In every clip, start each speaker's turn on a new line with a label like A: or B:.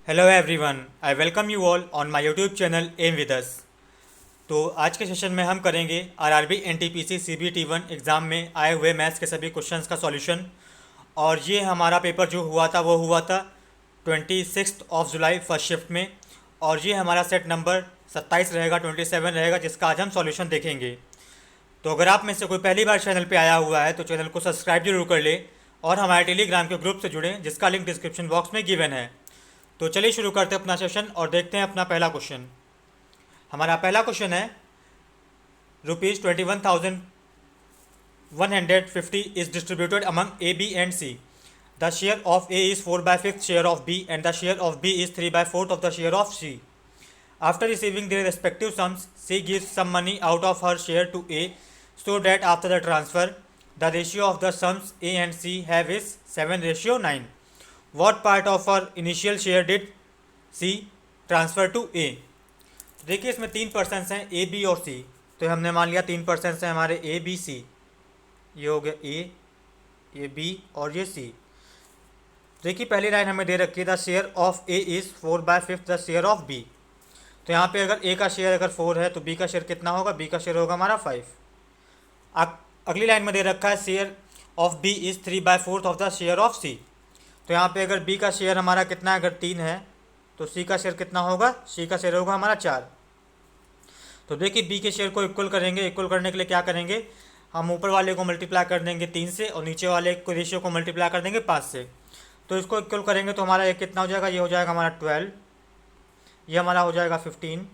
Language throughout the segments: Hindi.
A: Hello everyone, I welcome you all on my YouTube channel M with us. तो आज के सेशन में हम करेंगे आरआरबी एनटीपीसी सीबीटी 1 एग्ज़ाम में आए हुए मैथ्स के सभी क्वेश्चंस का सॉल्यूशन। और ये हमारा पेपर जो हुआ था वो हुआ था 26 जुलाई फर्स्ट शिफ्ट में। और ये हमारा सेट नंबर 27 रहेगा, 27 रहेगा, जिसका आज हम सॉल्यूशन देखेंगे। तो अगर आप में से कोई पहली बार चैनल पे आया हुआ है तो चैनल को सब्सक्राइब जरूर कर ले और हमारे टेलीग्राम के ग्रुप से जुड़ें, जिसका लिंक डिस्क्रिप्शन बॉक्स में गिवन है। तो चलिए शुरू करते हैं अपना सेशन और देखते हैं अपना पहला क्वेश्चन। हमारा पहला क्वेश्चन है ₹21,150 is distributed among A B and C. The share of A is 4/5 share of B and the share of B is 3/4 of the share of C. After receiving their respective sums, C gives some money out of her share to A so that after the transfer, the ratio of the sums A and C have is 7:9. What part of her initial share did C transfer to A? देखिए इसमें 3% हैं ए बी और सी। तो हमने मान लिया 3% हैं हमारे ए बी सी। ये हो गया ए, ये बी और ये सी। देखिए पहली लाइन हमें दे रखी है the share of A is 4/5 the share of B. तो यहाँ पे अगर ए का शेयर अगर 4 है तो बी का शेयर कितना होगा? बी का शेयर होगा हमारा 5। अगली लाइन में दे रखा है share of B is 3/4 of the share of C. तो यहाँ पे अगर बी का शेयर हमारा कितना है? अगर 3 है तो सी का शेयर कितना होगा? सी का शेयर होगा हमारा 4। तो देखिए बी के शेयर को इक्वल करेंगे। इक्वल करने के लिए क्या करेंगे? हम ऊपर वाले को मल्टीप्लाई कर देंगे 3 से और नीचे वाले को रेशियो को मल्टीप्लाई कर देंगे 5 से। तो इसको इक्वल करेंगे तो हमारा एक कितना हो जाएगा? ये हो जाएगा हमारा 12, ये हमारा हो जाएगा 15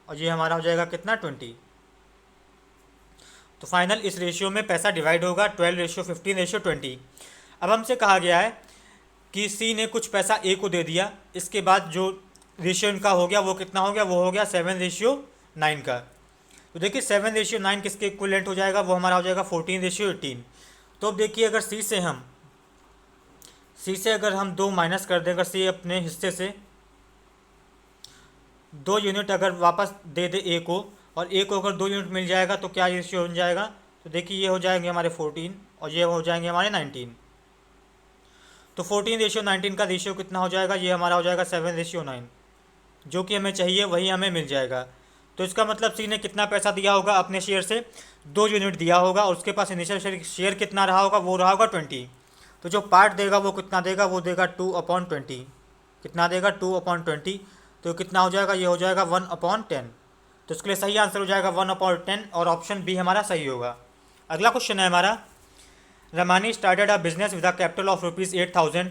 A: और ये हमारा हो जाएगा कितना? 20। तो फाइनल इस रेशियो में पैसा डिवाइड होगा 12:15:20। अब हमसे कहा गया है कि सी ने कुछ पैसा ए को दे दिया, इसके बाद जो रेशियो इनका हो गया वो कितना हो गया? वो हो गया 7:9 का। तो देखिए 7:9 किसके इक्विवेलेंट हो जाएगा? वो हमारा हो जाएगा 14:18। तो अब देखिए अगर सी से अगर हम 2 माइनस कर दें, अगर सी अपने हिस्से से 2 यूनिट अगर वापस दे दे ए को और ए को अगर 2 यूनिट मिल जाएगा तो क्या रेशियो हो जाएगा? तो देखिए ये हो जाएंगे हमारे 14 और ये हो जाएंगे हमारे 19। तो 14:19 का रेशियो कितना हो जाएगा? ये हमारा हो जाएगा 7:9। जो कि हमें चाहिए वही हमें मिल जाएगा। तो इसका मतलब सी ने कितना पैसा दिया होगा? अपने शेयर से 2 यूनिट दिया होगा और उसके पास इनिशियल शेयर कितना रहा होगा? वो रहा होगा 20। तो जो पार्ट देगा वो कितना देगा? वो देगा 2/20। कितना देगा? 2/20। तो कितना हो जाएगा? ये हो जाएगा 1/10। तो इसके लिए सही आंसर हो जाएगा 1/10 और ऑप्शन बी हमारा सही होगा। अगला क्वेश्चन है हमारा Ramani started a business with a capital of ₹8,000.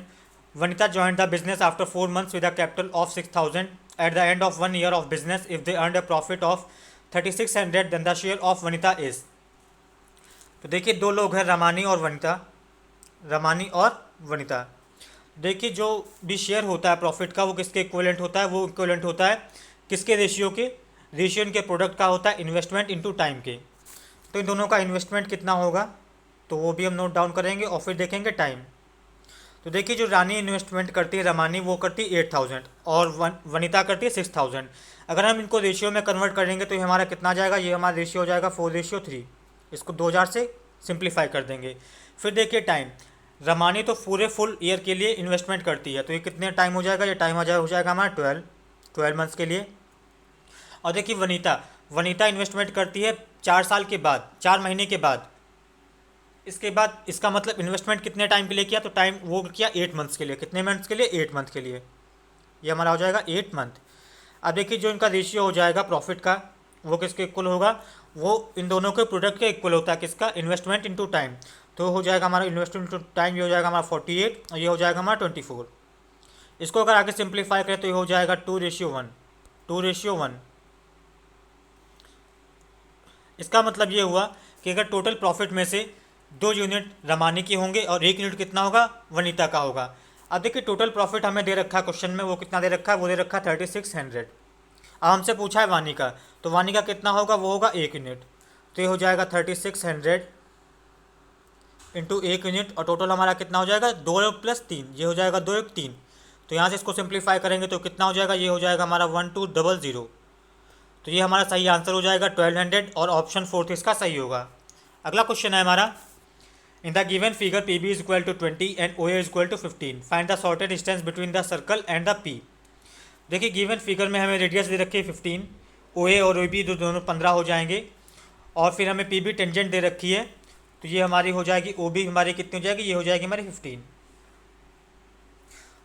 A: Vanita joined the business after 4 months with a capital of 6,000. At the end of 1 year of business, if they earned a profit of 3,600, then the share of Vanita is। तो देखिए दो लोग हैं, रामानी और वनिता। देखिए जो भी शेयर होता है प्रॉफिट का वो किसके इक्विवेलेंट होता है? वो इक्विवेलेंट होता है किसके? रेशियो के। रेशियो इनके प्रोडक्ट का होता है इन्वेस्टमेंट इनटू टाइम के। तो इन दोनों का इन्वेस्टमेंट कितना होगा तो वो भी हम नोट डाउन करेंगे और फिर देखेंगे टाइम। तो देखिए जो रानी इन्वेस्टमेंट करती है रमानी वो करती है 8,000 और वनिता करती है 6,000। अगर हम इनको रेशियो में कन्वर्ट करेंगे तो ये हमारा कितना आ जाएगा? ये हमारा रेशियो हो जाएगा 4:3। इसको 2000 से सिंप्लीफाई कर देंगे। फिर देखिए टाइम, रमानी तो पूरे फुल ईयर के लिए इन्वेस्टमेंट करती है, तो ये कितने टाइम हो जाएगा? ये टाइम हो जाएगा हमारा 12 मंथ्स के लिए। और देखिए वनिता इन्वेस्टमेंट करती है 4 साल के बाद, 4 महीने के बाद। इसके बाद इसका मतलब इन्वेस्टमेंट कितने टाइम के लिए किया? तो टाइम वो किया 8 मंथ्स के लिए। कितने मंथ्स के लिए? 8 मंथ के लिए। ये हमारा हो जाएगा 8 मंथ। अब देखिए जो इनका रेशियो हो जाएगा प्रॉफिट का वो किसके इक्वल होगा? वो इन दोनों के प्रोडक्ट के इक्वल होता है। किसका? Investment into time. तो हो जाएगा हमारा इन्वेस्टमेंट इनटू टाइम, ये हो जाएगा हमारा 48 और ये हो जाएगा हमारा 24। इसको अगर आगे सिंप्लीफाई करें तो ये हो जाएगा 2:1। इसका मतलब ये हुआ कि अगर टोटल प्रॉफिट में से 2 यूनिट रमानी की होंगे और 1 यूनिट कितना होगा? वनिता का होगा। अब देखिए टोटल प्रॉफिट हमें दे रखा है क्वेश्चन में, वो कितना दे रखा है? वो दे रखा है 3,600। अब हमसे पूछा है वानी का, तो वानी का कितना होगा? वो होगा 1 यूनिट। तो ये हो जाएगा 3,600 इंटू 1 यूनिट और टोटल हमारा कितना हो जाएगा? 2 + 3, ये हो जाएगा 2 + 3। तो यहाँ से इसको सिंप्लीफाई करेंगे तो कितना हो जाएगा? ये हो जाएगा हमारा 1200। तो ये हमारा सही आंसर हो जाएगा 1200 और ऑप्शन 4 इसका सही होगा। अगला क्वेश्चन है हमारा In the given figure, PB is equal to 20 and OA is equal to 15. Find the shortest distance between the circle and the P. देखिए गिवन फिगर में हमें रेडियस दे रखी है 15, ओ ए और ओ बी दोनों 15 हो जाएंगे, और फिर हमें पी बी टेंजेंट दे रखी है, तो ये हमारी हो जाएगी ओ बी हमारी कितनी हो जाएगी, ये हो जाएगी हमारी 15।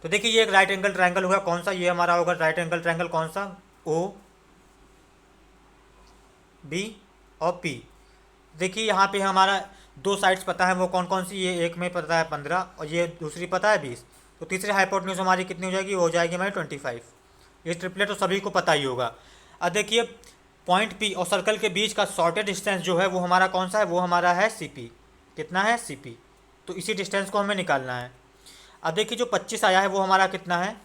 A: तो देखिए ये एक राइट एंगल ट्रायंगल होगा, कौन सा, ये हमारा होगा राइट एंगल ट्रायंगल, कौन सा, ओ बी और पी। देखिए यहाँ पे हमारा दो साइड्स पता है, वो कौन कौन सी, ये एक में पता है 15 और ये दूसरी पता है 20, तो तीसरी हाइपोटेन्यूज हमारी कितनी हो जाएगी, वो हो जाएगी हमारी 25। ये ट्रिपलेट तो सभी को पता ही होगा। अब देखिए पॉइंट पी और सर्कल के बीच का शॉर्टेस्ट डिस्टेंस जो है वो हमारा कौन सा है, वो हमारा है सी पी। कितना है, सी पी। तो इसी डिस्टेंस को हमें निकालना है। अब देखिए जो 25 आया है वो हमारा कितना है,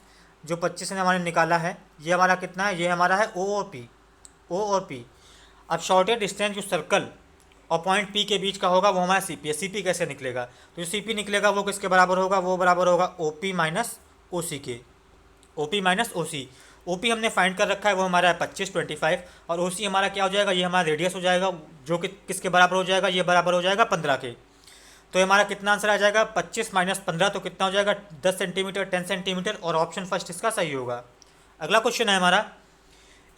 A: जो 25 ने हमारे निकाला है ये हमारा कितना है, ये हमारा है ओ और पी, ओ और पी। अब शॉर्टेस्ट डिस्टेंस जो सर्कल और पॉइंट पी के बीच का होगा वो हमारा सी पी है। सी पी कैसे निकलेगा, तो जो सी पी निकलेगा वो किसके बराबर होगा, वो बराबर होगा ओ पी माइनस ओ सी के, ओ पी माइनस ओ सी। ओ पी हमने फाइंड कर रखा है, वो हमारा है 25 और ओ सी हमारा क्या हो जाएगा, ये हमारा रेडियस हो जाएगा, जो कि किसके बराबर हो जाएगा, ये बराबर हो जाएगा 15 के। तो हमारा कितना आंसर आ जाएगा, 25 माइनस 15, तो कितना हो जाएगा 10 सेंटीमीटर, 10 सेंटीमीटर, और ऑप्शन फर्स्ट इसका सही होगा। अगला क्वेश्चन है हमारा,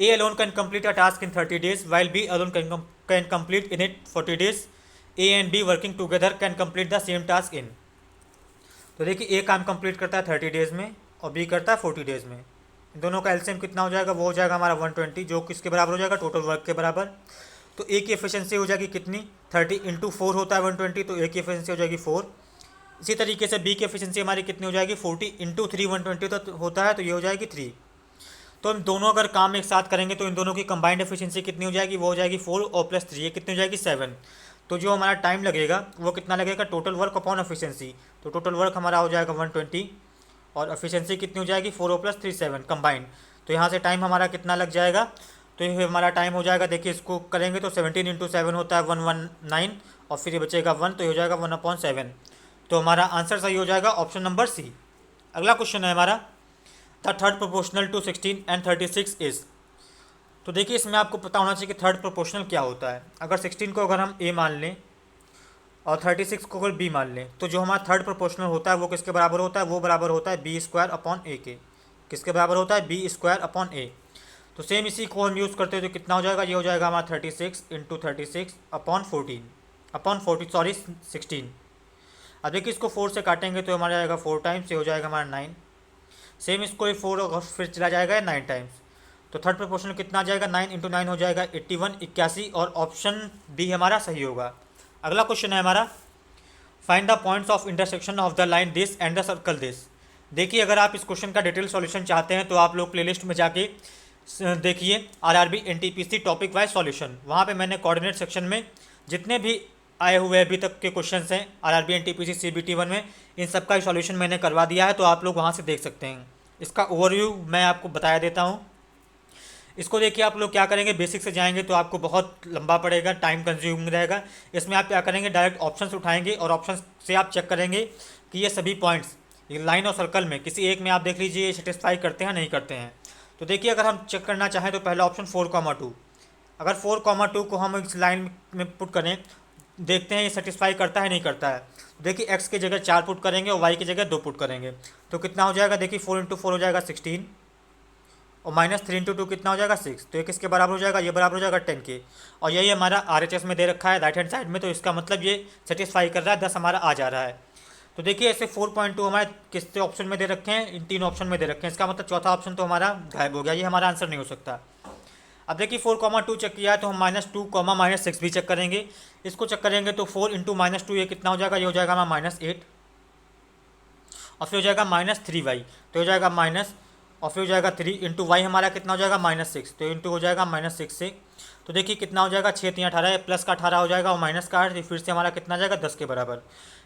A: A alone can complete a task in 30 days while B alone can complete in it 40 days। A and B working together can complete the same task in. तो देखिए ए काम कंप्लीट करता है 30 days में और बी करता है 40 days में। इन दोनों का एलसीएम कितना हो जाएगा, वो हो जाएगा हमारा 120, जो किसके बराबर हो जाएगा, टोटल वर्क के बराबर। तो ए की एफिशिएंसी हो जाएगी कितनी, 30 इंटू 4 होता है 120, तो ए की एफिशिएंसी हो जाएगी 4। इसी तरीके से बी की एफिशिएंसी हमारी कितनी हो जाएगी, 40 इंटू 3 120 तो होता है, तो ये हो जाएगी 3। तो हम दोनों अगर काम एक साथ करेंगे तो इन दोनों की कंबाइंड एफिशिएंसी कितनी हो जाएगी, वो हो जाएगी 4 और प्लस 3, ये कितनी हो जाएगी 7। तो जो हमारा टाइम लगेगा वो कितना लगेगा, टोटल वर्क अपॉन एफिशिएंसी, तो टोटल वर्क हमारा हो जाएगा 120 और एफिशिएंसी कितनी हो जाएगी 4 और प्लस 3 7 कंबाइंड। तो यहाँ से टाइम हमारा कितना लग जाएगा, तो ये हमारा टाइम हो जाएगा, देखिए इसको करेंगे तो 17 इंटू 7 होता है 119, और फिर ये बचेगा 1, तो ये हो जाएगा 1/7। तो हमारा आंसर सही हो जाएगा ऑप्शन नंबर सी। अगला क्वेश्चन है हमारा, the third proportional to 16 and 36 is. तो देखिए इसमें आपको पता होना चाहिए कि थर्ड प्रोपोर्शनल क्या होता है। अगर 16 को अगर हम ए मान लें और 36 को अगर बी मान लें, तो जो हमारा थर्ड प्रोपोर्शनल होता है वो किसके बराबर होता है, वो बराबर होता है बी स्क्वायर अपॉन ए के। किसके बराबर होता है, बी स्क्वायर अपॉन ए। तो सेम इसी को हम यूज़ करते हैं, तो कितना हो जाएगा, ये हो जाएगा हमारा 36 इंटू 36 अपॉन 14 सॉरी 16। अब देखिए इसको 4 से काटेंगे तो हमारा जाएगा 4 टाइम्स, ये हो जाएगा हमारा 9। सेम इसको 4 और फिर चला जाएगा 9 टाइम्स। तो थर्ड प्रोपोर्शनल कितना आ जाएगा, 9 इंटू 9 हो जाएगा 81 81, और ऑप्शन बी हमारा सही होगा। अगला क्वेश्चन है हमारा, find the points of intersection of the line this and the circle this. देखिए अगर आप इस क्वेश्चन का डिटेल सॉल्यूशन चाहते हैं तो आप लोग प्लेलिस्ट में जाके देखिए RRB NTPC topic wise solution. वहाँ पे मैंने कोऑर्डिनेट सेक्शन में जितने भी आए हुए अभी तक के क्वेश्चंस हैं आरआरबी एनटीपीसी सीबीटी 1 में, इन सब का सॉल्यूशन मैंने करवा दिया है, तो आप लोग वहाँ से देख सकते हैं। इसका ओवरव्यू मैं आपको बताया देता हूँ। इसको देखिए आप लोग क्या करेंगे, बेसिक से जाएंगे तो आपको बहुत लंबा पड़ेगा, टाइम कंज्यूमिंग रहेगा। इसमें आप क्या करेंगे, डायरेक्ट ऑप्शंस उठाएंगे और ऑप्शन से आप चेक करेंगे कि ये सभी पॉइंट्स ये लाइन और सर्कल में किसी एक में आप देख लीजिए ये सेटिस्फाई करते हैं नहीं करते हैं। तो देखिए अगर हम चेक करना चाहें तो पहला ऑप्शन 4,2, अगर 4,2 को हम इस लाइन में पुट करें, देखते हैं ये सेटिस्फाई करता है नहीं करता है। देखिए एक्स की जगह 4 पुट करेंगे और वाई की जगह 2 पुट करेंगे, तो कितना हो जाएगा, देखिए 4 इंटू 4 हो जाएगा 16, और माइनस 3 इंटू 2 कितना हो जाएगा 6, तो ये किसके बराबर हो जाएगा, ये बराबर हो जाएगा 10 के। और यही हमारा RHS में दे रखा है राइट हैंड साइड में, तो इसका मतलब ये सेटिस्फाई कर रहा है, 10 हमारा आ जा रहा है। तो देखिए ऐसे 4.2 हमारे किससे ऑप्शन में दे रखे हैं, इन 3 ऑप्शन में दे रखे हैं, इसका मतलब चौथा ऑप्शन तो हमारा गायब हो गया, ये हमारा आंसर नहीं हो सकता। अब देखिए 4,2 चेक किया है तो हम -2, -6 भी चेक करेंगे। इसको चेक करेंगे तो 4 इंटू -2 ये कितना हो जाएगा, ये हो जाएगा हमारा -8, और फिर हो जाएगा -3y, तो हो जाएगा माइनस, और फिर हो जाएगा 3 इंटू वाई हमारा कितना हो जाएगा -6, तो इंटू हो जाएगा -6 से। तो देखिए कितना हो जाएगा, 6 3 18, प्लस का 18 हो जाएगा और माइनस का 8, फिर से हमारा कितना जाएगा 10 के बराबर।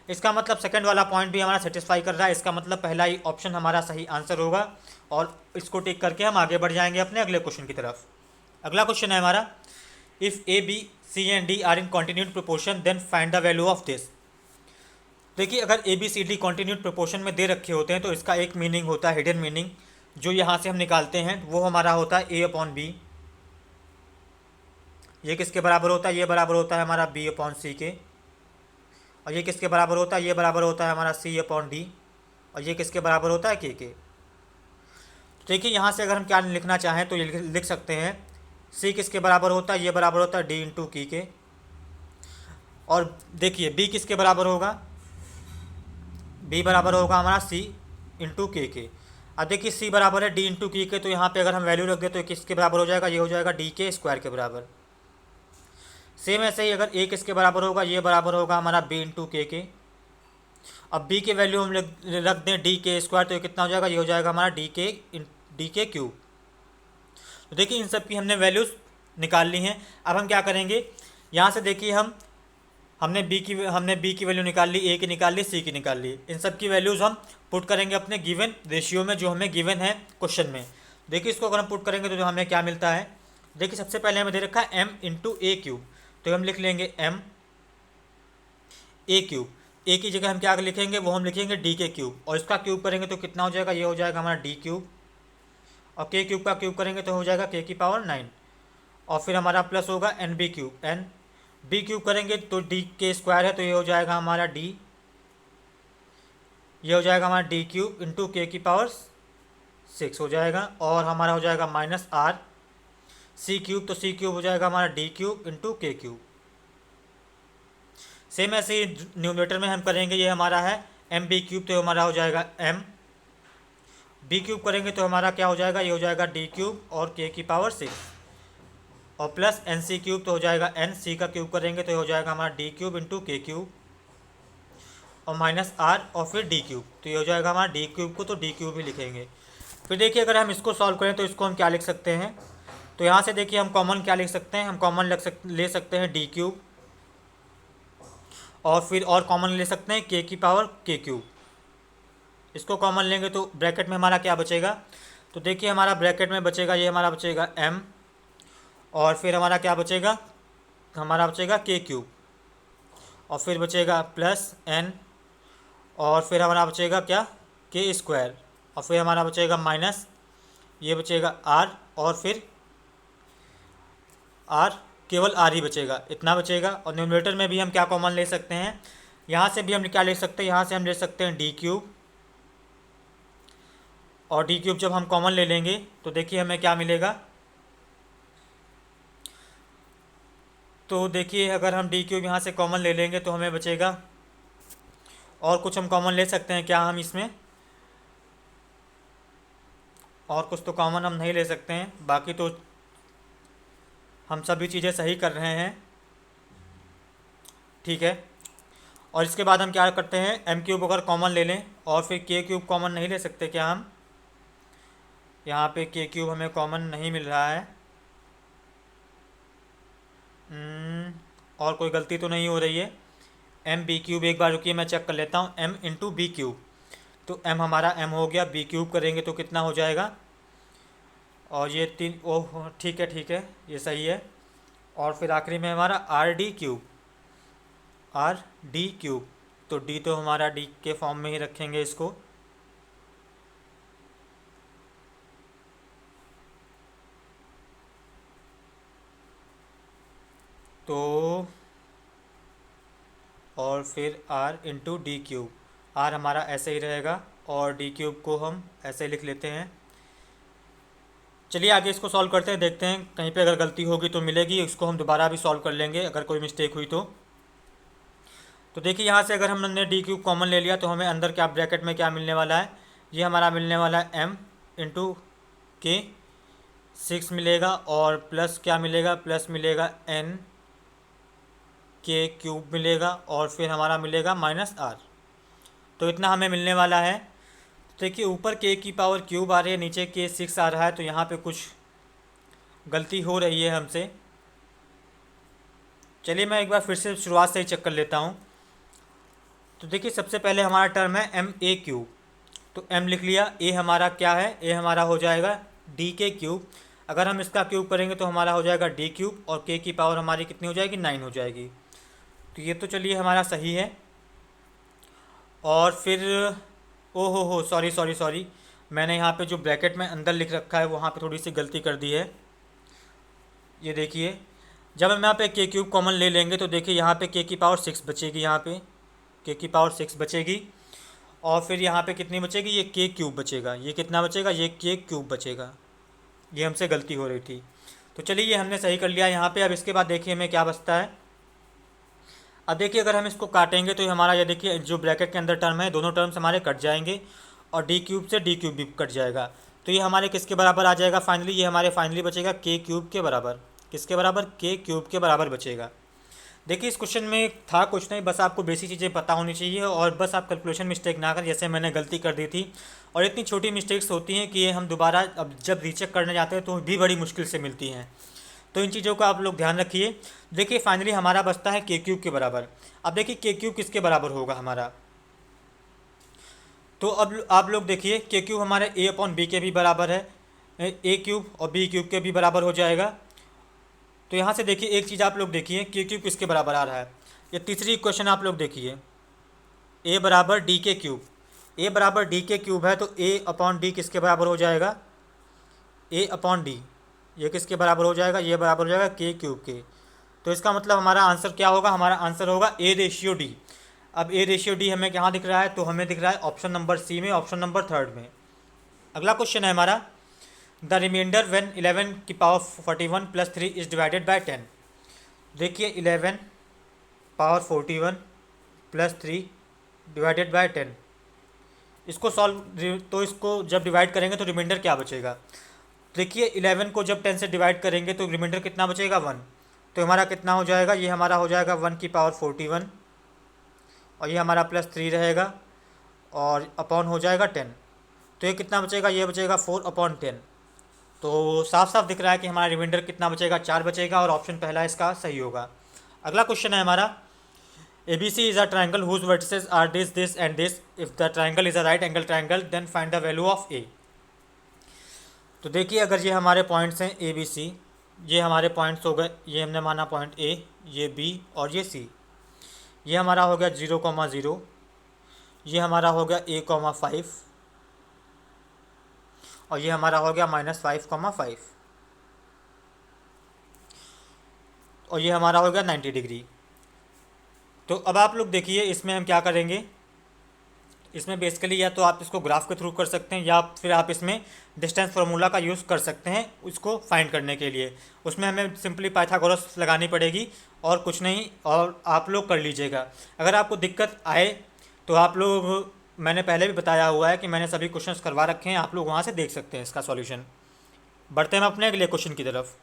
A: इसका मतलब सेकंड वाला पॉइंट भी हमारा सेटिस्फाई कर रहा है, इसका मतलब पहला ही ऑप्शन हमारा सही आंसर होगा, और इसको टिक करके हम आगे बढ़ जाएंगे अपने अगले क्वेश्चन की तरफ। अगला क्वेश्चन है हमारा, if A B C and D are in continued proportion then find the value of this. देखिए अगर A B C D continued proportion में दे रखे होते हैं तो इसका एक मीनिंग होता है हिडन मीनिंग, जो यहाँ से हम निकालते हैं वो हमारा होता है ए अपॉन बी। ये किसके बराबर होता है, ये बराबर होता है हमारा बी अपॉन सी के। और ये किसके बराबर होता है, ये बराबर होता है हमारा सी अपॉन डी। और ये किसके बराबर होता है के। देखिए यहाँ से अगर हम क्या लिखना चाहें तो ये लिख सकते हैं सी किसके बराबर होता है, ये बराबर होता है डी इंटू की के। और देखिए बी किसके बराबर होगा, बी बराबर होगा हमारा सी इंटू के। अब देखिए सी बराबर है डी इंटू की के, तो यहाँ पे अगर हम वैल्यू रख दें तो किसके बराबर हो जाएगा, ये हो जाएगा डी के स्क्वायर के बराबर। सेम ऐसे ही अगर ए किसके बराबर होगा, ये बराबर होगा हमारा बी इंटू के। अब बी के वैल्यू हम रख दें डी के स्क्वायर, तो ये कितना हो जाएगा, ये हो जाएगा हमारा डी के क्यूब। तो देखिए इन सब की हमने वैल्यूज़ निकाल ली हैं। अब हम क्या करेंगे, यहाँ से देखिए हमने बी की वैल्यू निकाल ली, ए की निकाल ली, सी की निकाल ली। इन सब की वैल्यूज़ हम पुट करेंगे अपने गिवन रेशियो में जो हमें गिवन है क्वेश्चन में। देखिए इसको अगर हम पुट करेंगे तो हमें क्या मिलता है, देखिए सबसे पहले हमें दे रखा है एम इंटू ए क्यूब, तो हम लिख लेंगे एम ए क्यूब। ए की जगह हम क्या लिखेंगे, वो हम लिखेंगे डी के क्यूब, और इसका क्यूब करेंगे तो कितना हो जाएगा, ये हो जाएगा हमारा डी क्यूब। और के क्यूब का क्यूब करेंगे तो हो जाएगा के की पावर 9। और फिर हमारा प्लस होगा N B cube, N B cube करेंगे तो डी के स्क्वायर है, तो ये हो जाएगा हमारा डी, ये हो जाएगा हमारा डी क्यूब इंटू के की पावर 6 हो जाएगा। और हमारा हो जाएगा माइनस आर सी क्यूब, तो सी क्यूब हो जाएगा हमारा डी क्यूब इंटू के क्यूब। सेम ऐसे ही न्यूमरेटर में हम करेंगे, ये हमारा है एम बी क्यूब, तो हमारा हो जाएगा एम बी क्यूब करेंगे तो हमारा क्या हो जाएगा, ये हो जाएगा डी क्यूब और के की पावर 6, और प्लस एन सी क्यूब, तो हो जाएगा एन सी का क्यूब करेंगे तो हो जाएगा हमारा डी क्यूब इंटू के क्यूब, और माइनस आर और फिर डी क्यूब, तो ये हो जाएगा हमारा डी क्यूब को तो डी क्यूब ही लिखेंगे। फिर देखिए अगर हम इसको सॉल्व करें तो इसको हम क्या लिख सकते हैं, तो यहाँ से देखिए हम कॉमन क्या लिख सकते हैं, हम कॉमन ले सकते हैं डी क्यूब, और फिर और कॉमन ले सकते हैं के की पावर के क्यूब। इसको कॉमन लेंगे तो ब्रैकेट में हमारा क्या बचेगा, तो देखिए हमारा ब्रैकेट में बचेगा, ये हमारा बचेगा एम, और फिर हमारा क्या बचेगा, हमारा बचेगा के क्यूब, और फिर बचेगा प्लस एन, और फिर हमारा बचेगा क्या, के स्क्वायर, और फिर हमारा बचेगा माइनस, ये बचेगा आर, और फिर आर केवल आर ही बचेगा, इतना बचेगा। और न्यूमरेटर में भी हम क्या कॉमन ले सकते हैं, यहाँ से भी हम क्या ले सकते हैं, यहाँ से हम ले सकते हैं डी क्यूब, और डी क्यूब जब हम कॉमन ले लेंगे तो देखिए हमें क्या मिलेगा, तो देखिए अगर हम डी क्यूब यहाँ से कॉमन ले लेंगे तो हमें बचेगा, और कुछ हम कॉमन ले सकते हैं क्या हम इसमें, और कुछ तो कॉमन हम नहीं ले सकते हैं, बाकी तो हम सभी चीज़ें सही कर रहे हैं, ठीक है। और इसके बाद हम क्या करते हैं, एम क्यूब अगर कॉमन ले लें, और फिर के क्यूब कॉमन नहीं ले सकते क्या हम, यहाँ पे के क्यूब हमें कॉमन नहीं मिल रहा है, और कोई गलती तो नहीं हो रही है, एम बी क्यूब, एक बार रुकिए मैं चेक कर लेता हूँ, एम इंटू बी क्यूब, तो एम हमारा एम हो गया, बी क्यूब करेंगे तो कितना हो जाएगा, और ये 3, ओह ठीक है ये सही है। और फिर आखिरी में हमारा आर डी क्यूब, तो डी तो हमारा डी के फॉर्म में ही रखेंगे इसको, तो और फिर R into D cube, R हमारा ऐसे ही रहेगा और डी क्यूब को हम ऐसे लिख लेते हैं। चलिए आगे इसको सॉल्व करते हैं, देखते हैं कहीं पे अगर गलती होगी तो मिलेगी, इसको हम दोबारा भी सॉल्व कर लेंगे अगर कोई मिस्टेक हुई तो देखिए यहाँ से अगर हमने डी क्यूब कॉमन ले लिया तो हमें अंदर क्या ब्रैकेट में क्या मिलने वाला है, ये हमारा मिलने वाला है एम इंटू के 6 मिलेगा, और प्लस क्या मिलेगा, प्लस मिलेगा एन के क्यूब मिलेगा, और फिर हमारा मिलेगा माइनस आर, तो इतना हमें मिलने वाला है। देखिए ऊपर के की पावर क्यूब आ रही है, नीचे के 6 आ रहा है, तो यहाँ पे कुछ गलती हो रही है हमसे। चलिए मैं एक बार फिर से शुरुआत से ही चेक कर लेता हूँ। तो देखिए सबसे पहले हमारा टर्म है एम ए क्यूब, तो एम लिख लिया, ए हमारा क्या है, ए हमारा हो जाएगा डी के क्यूब, अगर हम इसका क्यूब करेंगे तो हमारा हो जाएगा डी क्यूब, और के की पावर हमारी कितनी हो जाएगी, 9 हो जाएगी, तो ये तो चलिए हमारा सही है। और फिर हो सॉरी, मैंने यहाँ पे जो ब्रैकेट में अंदर लिख रखा है वहाँ पे थोड़ी सी गलती कर दी है। ये देखिए जब हम यहाँ पे के क्यूब कॉमन ले लेंगे तो देखिए यहाँ पे के की पावर 6 बचेगी, यहाँ पे के की पावर 6 बचेगी, और फिर यहाँ पे कितनी बचेगी, ये के क्यूब बचेगा। ये कितना बचेगा, ये के क्यूब बचेगा। ये हमसे गलती हो रही थी। तो चलिए ये हमने सही कर लिया यहाँ पे। अब इसके बाद देखिए हमें क्या बचता है। अब देखिए अगर हम इसको काटेंगे तो ये हमारा, ये देखिए जो ब्रैकेट के अंदर टर्म है दोनों टर्म्स हमारे कट जाएंगे और डी क्यूब से डी क्यूब भी कट जाएगा। तो ये हमारे किसके बराबर आ जाएगा फाइनली, ये हमारे फाइनली बचेगा के क्यूब के बराबर। किसके बराबर, के क्यूब के बराबर बचेगा। देखिए इस क्वेश्चन में था कुछ नहीं, बस आपको बेसिक चीज़ें पता होनी चाहिए और बस आप कैलकुलेशन मिस्टेक ना करें, जैसे मैंने गलती कर दी थी। और इतनी छोटी मिस्टेक्स होती हैं कि ये हम दोबारा अब जब रीचेक करने जाते हैं तो भी बड़ी मुश्किल से मिलती हैं। तो इन चीज़ों का आप लोग ध्यान रखिए। देखिए फाइनली हमारा बचता है के क्यूब के बराबर। अब देखिए के क्यूब किसके बराबर होगा हमारा, तो अब आप लोग देखिए के क्यूब हमारे ए अपॉन बी के भी बराबर है, ए क्यूब और बी क्यूब के भी बराबर हो जाएगा। तो यहाँ से देखिए एक चीज़ आप लोग देखिए के क्यूब किसके बराबर आ रहा है। ये तीसरी इक्वेशन आप लोग देखिए, ए बराबर डी के क्यूब। ए बराबर डी के क्यूब है तो ए अपॉन डी किसके बराबर हो जाएगा, ए अपॉन डी। ये किसके बराबर हो जाएगा, ये बराबर हो जाएगा के क्यूब के। तो इसका मतलब हमारा आंसर क्या होगा, हमारा आंसर होगा ए रेशियो डी। अब ए रेशियो डी हमें कहाँ दिख रहा है, तो हमें दिख रहा है ऑप्शन नंबर सी में, ऑप्शन नंबर 3 में। अगला क्वेश्चन है हमारा, द रिमाइंडर व्हेन 11 की power 41 plus 3 is divided by 10। देखिए 11 पावर 41 प्लस 3 डिवाइडेड बाय 10, इसको सॉल्व, तो इसको जब डिवाइड करेंगे तो रिमाइंडर क्या बचेगा। देखिए 11 को जब 10 से डिवाइड करेंगे तो रिमाइंडर कितना बचेगा, 1। तो हमारा कितना हो जाएगा, ये हमारा हो जाएगा 1 की पावर 41 और ये हमारा प्लस 3 रहेगा और अपॉन हो जाएगा 10। तो ये कितना बचेगा, ये बचेगा 4 अपॉन 10। तो साफ साफ दिख रहा है कि हमारा रिमाइंडर कितना बचेगा, 4 बचेगा और ऑप्शन पहला इसका सही होगा। अगला क्वेश्चन है हमारा, A B C is a triangle whose vertices are this this and this. If the triangle is a right angle triangle then find the value of A. तो देखिए अगर ये हमारे पॉइंट्स हैं ए बी सी, ये हमारे पॉइंट्स हो गए, ये हमने माना पॉइंट ए, ये बी और ये सी। ये हमारा हो गया 0,0, ये हमारा हो गया a,5 और ये हमारा हो गया -5,5 और ये हमारा हो गया 90 डिग्री। तो अब आप लोग देखिए इसमें हम क्या करेंगे, इसमें बेसिकली या तो आप इसको ग्राफ के थ्रू कर सकते हैं या फिर आप इसमें डिस्टेंस फार्मूला का यूज़ कर सकते हैं उसको फाइंड करने के लिए। उसमें हमें सिंपली पाइथागोरस लगानी पड़ेगी और कुछ नहीं, और आप लोग कर लीजिएगा। अगर आपको दिक्कत आए तो आप लोग, मैंने पहले भी बताया हुआ है कि मैंने सभी क्वेश्चंस करवा रखे हैं, आप लोग वहाँ से देख सकते हैं इसका सॉल्यूशन। बढ़ते हैं अपने अगले क्वेश्चन की तरफ।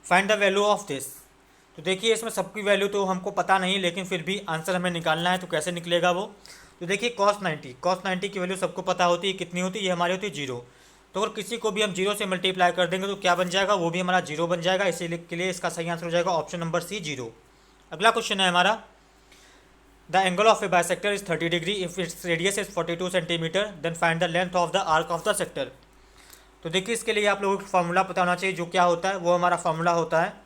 A: Find the value of this. तो देखिए इसमें सबकी वैल्यू तो हमको पता नहीं, लेकिन फिर भी आंसर हमें निकालना है। तो कैसे निकलेगा वो, तो देखिए cos 90 की वैल्यू सबको पता होती है कितनी होती है, ये हमारी होती है 0। तो अगर किसी को भी हम 0 से मल्टीप्लाई कर देंगे तो क्या बन जाएगा, वो भी हमारा 0 बन जाएगा। इसीलिए के लिए इसका सही आंसर हो जाएगा ऑप्शन नंबर सी, 0। अगला क्वेश्चन है हमारा, the angle of a bisector is 30 degree if its radius is 42 centimetre then find the length of the arc of the sector. तो देखिए इसके लिए आप लोगों को फार्मूला पता होना चाहिए। जो क्या होता है, वो हमारा फार्मूला होता है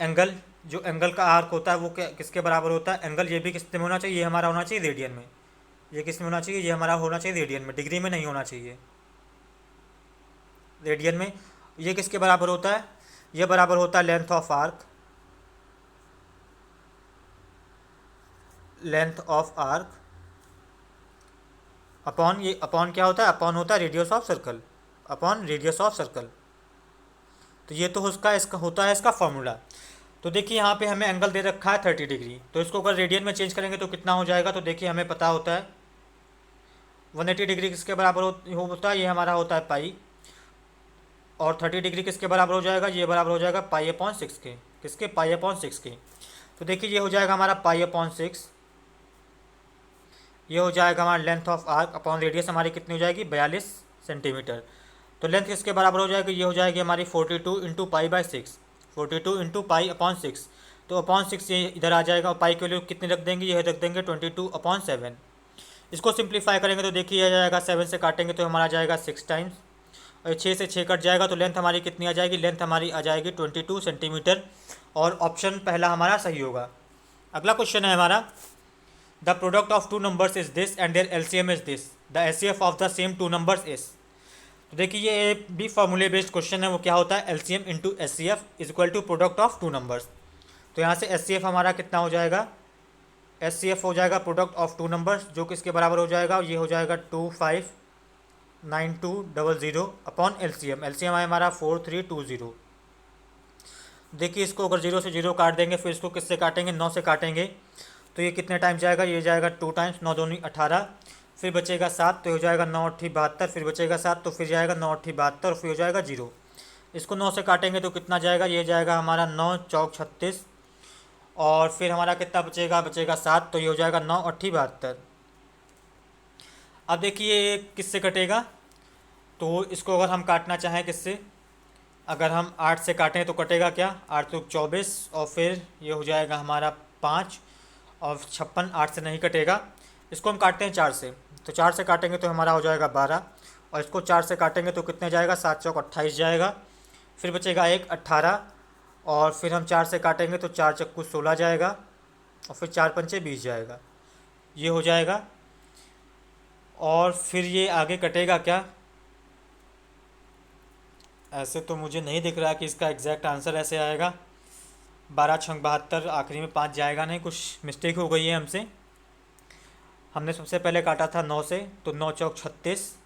A: एंगल, जो एंगल का आर्क होता है वो किसके बराबर होता है, एंगल ये भी किस में होना चाहिए, ये हमारा होना चाहिए रेडियन में। ये किस में होना चाहिए, ये हमारा होना चाहिए रेडियन में, डिग्री में नहीं होना चाहिए, रेडियन में। ये किसके बराबर होता है, ये बराबर होता है length of arc, length of arc upon, ये अपॉन क्या होता है, अपॉन होता है radius of circle, upon radius of circle. तो ये तो उसका इसका होता है इसका फॉर्मूला। तो देखिए यहाँ पे हमें एंगल दे रखा है 30 डिग्री, तो इसको अगर रेडियन में चेंज करेंगे तो कितना हो जाएगा। तो देखिए हमें पता होता है 180 डिग्री किसके बराबर होता है, ये हमारा होता है पाई, और 30 डिग्री किसके बराबर हो जाएगा, ये बराबर हो जाएगा π/6 के, किसके, π/6 के। तो देखिए ये हो जाएगा हमारा π/6, ये हो जाएगा हमारा length of arc upon radius हमारी कितनी हो जाएगी, 42 सेंटीमीटर। तो लेंथ किसके बराबर हो जाएगी, ये हो जाएगी हमारी 42 इंटू π/6, 42 इंटू π/6। तो अपॉन 6 ये इधर आ जाएगा और पाई की वैल्यू कितनी रख देंगे, ये रख देंगे 22/7। इसको सिंप्लीफाई करेंगे तो देखिए आ जाएगा 7 से काटेंगे तो हमारा जाएगा 6 टाइम्स, और 6 से 6 कट जाएगा तो लेंथ हमारी कितनी आ जाएगी, लेंथ हमारी आ जाएगी 22 सेंटीमीटर, और ऑप्शन पहला हमारा सही होगा। अगला क्वेश्चन है हमारा, the product of two numbers is this and their LCM is this, the HCF of the same two numbers is. तो देखिए ये भी फॉर्मूले बेस्ड क्वेश्चन है। वो क्या होता है, LCM into HCF is equal to product of two numbers. तो यहाँ से एचसीएफ हमारा कितना हो जाएगा, HCF हो जाएगा प्रोडक्ट ऑफ टू नंबर्स, जो किसके बराबर हो जाएगा, ये हो जाएगा 259200 अपॉन LCM। LCM है हमारा 4320। देखिए इसको अगर 0 से 0 काट देंगे, फिर इसको किससे काटेंगे, 9 से काटेंगे, तो ये कितने टाइम जाएगा, ये जाएगा 2 टाइम्स, 9 दूनी 18, फिर बचेगा 7, तो हो जाएगा 9 8 72, फिर बचेगा 7, तो फिर जाएगा 9 8 72, और फिर हो जाएगा 0। इसको 9 से काटेंगे तो कितना जाएगा, ये जाएगा हमारा 9 चौक 36, और फिर हमारा कितना बचेगा, बचेगा 7, तो ये हो जाएगा 9 8 72। अब देखिए ये किससे कटेगा, तो इसको अगर हम काटना चाहें किससे, अगर हम 8 से काटें तो कटेगा क्या, 8 तो 24, और फिर ये हो जाएगा हमारा 5, और 56 8 से नहीं कटेगा। इसको हम काटते हैं 4 से, तो 4 से काटेंगे तो हमारा हो जाएगा 12, और इसको 4 से काटेंगे तो कितने जाएगा, 7 चौक 28 जाएगा, फिर बचेगा 1 18, और फिर हम 4 से काटेंगे तो 4 चक्कू 16 जाएगा, और फिर 4 पंचे 20 जाएगा, ये हो जाएगा। और फिर ये आगे कटेगा क्या, ऐसे तो मुझे नहीं दिख रहा कि इसका एग्जैक्ट आंसर ऐसे आएगा। 12 छंग 72, आखिरी में 5 जाएगा नहीं, कुछ मिस्टेक हो गई है हमसे। हमने सबसे पहले काटा था 9 से, तो 9 चौक 36,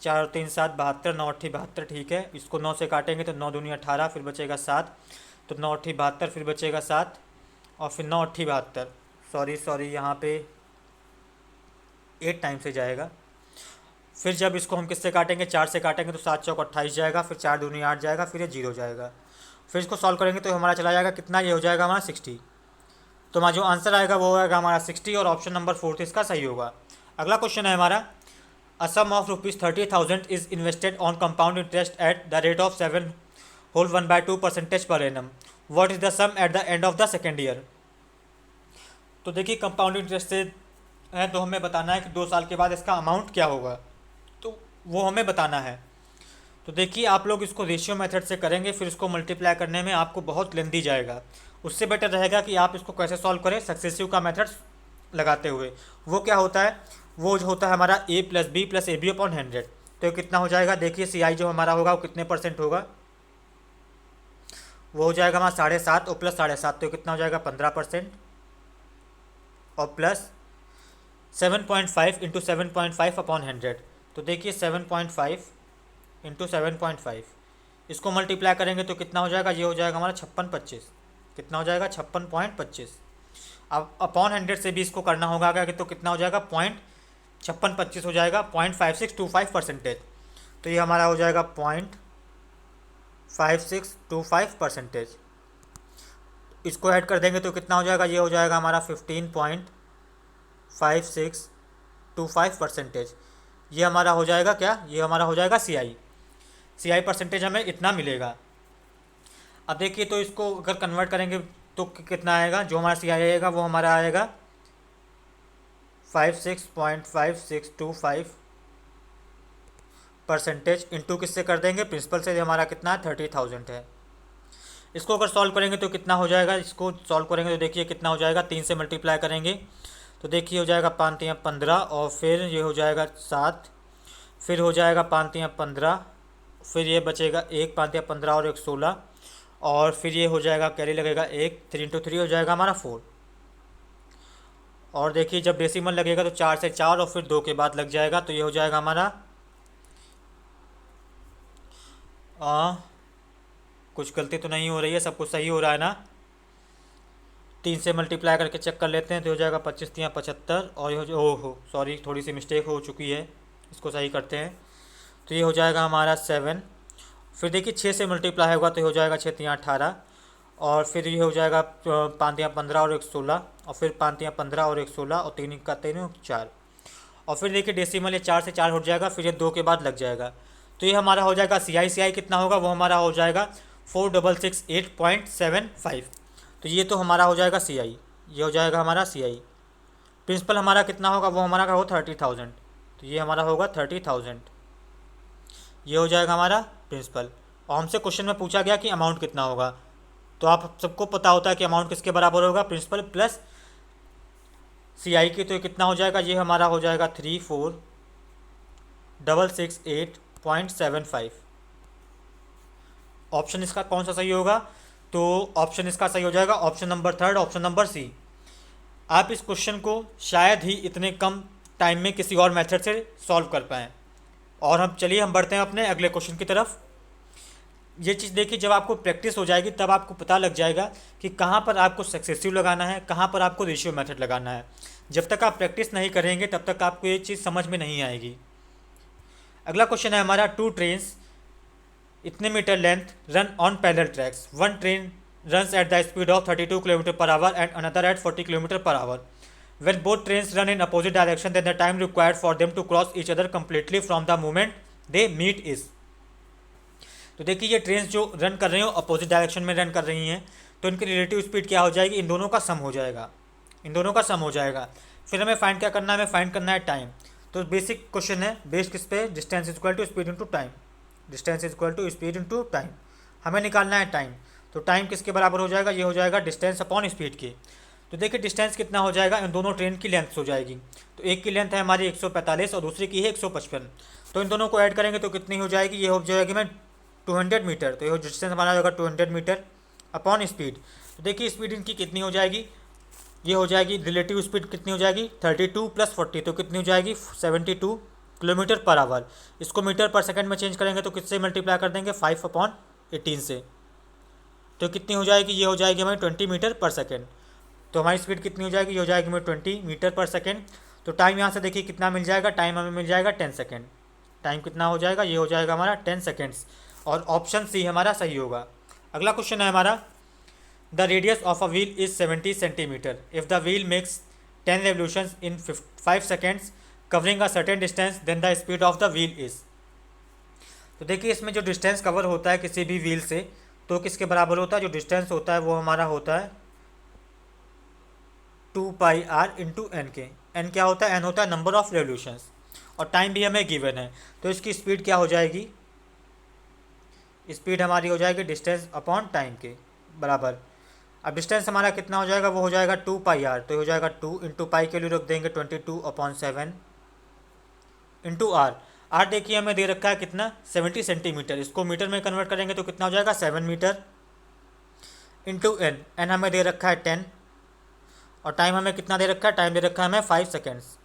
A: 4 और 3 7 72, 9 8 72, ठीक है। इसको 9 से काटेंगे तो 9 दूनी 18, फिर बचेगा 7, तो 9 8 72, फिर बचेगा 7, और फिर 9 8 72, सॉरी यहाँ पे 8 टाइम से जाएगा। फिर जब इसको हम किससे काटेंगे, 4 से काटेंगे तो 7 चौक 28 जाएगा, फिर 4 दूनी 8 जाएगा, फिर ये 0 जाएगा। फिर इसको सॉल्व करेंगे तो हमारा चला जाएगा कितना, ये हो जाएगा हमारा 60। तो हमारा जो आंसर आएगा वो आएगा हमारा 60, और ऑप्शन नंबर 4 इसका सही होगा। अगला क्वेश्चन है हमारा, a sum of ₹30,000 is invested on compound interest at the rate of 7 whole 1/2% per annum. What is the sum at the end of the second year. तो देखिए कंपाउंड इंटरेस्ट से है, तो हमें बताना है कि 2 साल के बाद इसका अमाउंट क्या होगा, तो वो हमें बताना है। तो देखिए आप लोग इसको रेशियो मेथड से करेंगे, फिर इसको मल्टीप्लाई करने में आपको बहुत लेंदी जाएगा। उससे बेटर रहेगा कि आप इसको कैसे सॉल्व करें, सक्सेसिव का मेथड लगाते हुए। वो क्या होता है, वो जो होता है हमारा a + b + AB अपॉन 100। तो ये कितना हो जाएगा, देखिए CI जो हमारा होगा वो कितने % होगा, वो हो जाएगा हमारा 7.5 और प्लस 7.5, तो कितना हो जाएगा 15%, और प्लस 7.5 इंटू 7.5 अपॉन 100। तो देखिए 7.5 इंटू 7.5, इसको मल्टीप्लाई करेंगे तो कितना हो जाएगा, ये हो जाएगा हमारा 5625। कितना हो जाएगा, 56.25। अब अपॉन 100 से भी इसको करना होगा क्या, तो कितना हो जाएगा, 5625 हो जाएगा, 0.5625%। तो ये हमारा हो जाएगा 0.5625%। इसको ऐड कर देंगे तो कितना हो जाएगा, ये हो जाएगा हमारा 15.5625%। ये हमारा हो जाएगा क्या, ये हमारा हो जाएगा CI परसेंटेज हमें इतना मिलेगा। अब देखिए तो इसको अगर कन्वर्ट करेंगे तो कितना आएगा, जो हमारा CI आएगा वो हमारा आएगा 56.5625% इंटू किससे कर देंगे, प्रिंसिपल से, हमारा कितना है 30,000 है। इसको अगर सॉल्व करेंगे तो कितना हो जाएगा, इसको सॉल्व करेंगे तो देखिए कितना हो जाएगा, 3 से मल्टीप्लाई करेंगे तो देखिए हो जाएगा 5 3 15, और फिर ये हो जाएगा 7, फिर हो जाएगा 5 3 15, फिर ये बचेगा 1 5 3 15 और 1 16, और फिर ये हो जाएगा कैरी लगेगा 1, 3 इंटू 3 हो जाएगा हमारा 4। और देखिए जब डेसिमल लगेगा तो 4 से 4 और फिर 2 के बाद लग जाएगा, तो ये हो जाएगा हमारा कुछ गलती तो नहीं हो रही है, सब कुछ सही हो रहा है ना। 3 से मल्टीप्लाई करके चेक कर लेते हैं तो हो जाएगा 25 3 75, और ये हो ओहो सॉरी थोड़ी सी मिस्टेक हो चुकी है, इसको सही करते हैं। तो ये हो जाएगा हमारा 7, फिर देखिए 6 से मल्टीप्लाई होगा तो हो जाएगा 6 3 18, और फिर ये हो जाएगा 5 3 15 और 1 16, और फिर 5 3 15 और 1 16, और 3 का 3 4, और फिर देखिए डेसिमल ये 4 से 4 हो जाएगा, फिर ये 2 के बाद लग जाएगा। तो ये हमारा हो जाएगा CI कितना होगा, वो हमारा हो जाएगा 4668.75। तो ये तो हमारा हो जाएगा CI, ये हो जाएगा हमारा CI। प्रिंसिपल हमारा कितना होगा, वो हमारा हो 30,000, तो ये हमारा होगा 30,000, ये हो जाएगा हमारा प्रिंसिपल। और हमसे क्वेश्चन में पूछा गया कि अमाउंट कितना होगा, तो आप सबको पता होता है कि अमाउंट किसके बराबर होगा, प्रिंसिपल प्लस CI की। तो ये कितना हो जाएगा, ये हमारा हो जाएगा 34,668.75। ऑप्शन इसका कौन सा सही होगा, तो ऑप्शन इसका सही हो जाएगा option number 3, option number C। आप इस क्वेश्चन को शायद ही इतने कम टाइम में किसी और मेथड से सॉल्व कर पाएँ। और हम बढ़ते हैं अपने अगले क्वेश्चन की तरफ। ये चीज़ देखिए, जब आपको प्रैक्टिस हो जाएगी तब आपको पता लग जाएगा कि कहाँ पर आपको सक्सेसिव लगाना है, कहाँ पर आपको रेशियो मेथड लगाना है। जब तक आप प्रैक्टिस नहीं करेंगे तब तक आपको ये चीज़ समझ में नहीं आएगी। अगला क्वेश्चन है हमारा, टू ट्रेन्स इतने metre length run on parallel tracks. One train runs at the speed of 32 km per hour and another at 40 km per hour. When both trains run in opposite direction, then the time required for them to cross each other completely from the moment they meet is. तो देखिए, ये ट्रेन जो रन कर रही हो अपोजिट डायरेक्शन में रन कर रही हैं, तो इनकी रिलेटिव स्पीड क्या हो जाएगी, इन दोनों का सम हो जाएगा, इन दोनों का सम हो जाएगा। फिर हमें फाइंड क्या करना है, हमें फाइंड करना है टाइम। तो बेसिक क्वेश्चन है बेस्ड किस पे, distance is equal to speed into time, distance is equal to speed into time. हमें निकालना है टाइम। तो टाइम किसके बराबर हो जाएगा, ये हो जाएगा डिस्टेंस अपॉन स्पीड के। तो देखिए डिस्टेंस कितना हो जाएगा, इन दोनों ट्रेन की लेंथ हो जाएगी। तो एक की लेंथ है हमारी 145 और दूसरी की है 155। तो इन दोनों को ऐड करेंगे तो कितनी हो जाएगी, ये हो जाएगी मैं 200 मीटर। तो ये डिस्टेंस हमारा होगा 200 मीटर अपॉन स्पीड। तो देखिए स्पीड इनकी कितनी हो जाएगी, ये हो जाएगी रिलेटिव स्पीड कितनी हो जाएगी 32 + 40, तो कितनी हो जाएगी 72 किलोमीटर पर आवर। इसको मीटर पर सेकंड में चेंज करेंगे तो किससे मल्टीप्लाई कर देंगे, 5/18 से। तो कितनी हो जाएगी, ये हो जाएगी हमारी 20 मीटर पर सेकेंड। तो हमारी स्पीड कितनी हो जाएगी, ये हो जाएगी हमें 20 मीटर पर सेकेंड। तो टाइम यहाँ से देखिए कितना मिल जाएगा, टाइम हमें मिल जाएगा 10 सेकेंड। टाइम कितना हो जाएगा, ये हो जाएगा हमारा 10 सेकेंड्स। और ऑप्शन सी हमारा सही होगा। अगला क्वेश्चन है हमारा, the radius of a wheel is 70 centimetre. If the wheel makes 10 revolutions in 5 seconds covering a certain distance, then the speed of the wheel is. तो देखिए इसमें जो डिस्टेंस कवर होता है किसी भी व्हील से, तो किसके बराबर होता है, जो डिस्टेंस होता है वो हमारा होता है 2πr इंटू एन के। एन क्या होता है, एन होता है नंबर ऑफ रेवोल्यूशंस, और टाइम भी हमें गिवन है। तो इसकी स्पीड क्या हो जाएगी, स्पीड हमारी हो जाएगी डिस्टेंस अपॉन टाइम के बराबर। अब डिस्टेंस हमारा कितना हो जाएगा, वो हो जाएगा 2πr। तो हो जाएगा 2 इंटू पाई के लिए रख देंगे 22/7 इंटू आर। आर देखिए हमें दे रखा है कितना 70 सेंटीमीटर। इसको मीटर में कन्वर्ट करेंगे तो कितना हो जाएगा 7 मीटर इंटू एन। एन हमें दे रखा है 10 और टाइम हमें कितना दे रखा है, टाइम दे रखा है हमें 5 सेकेंड्स।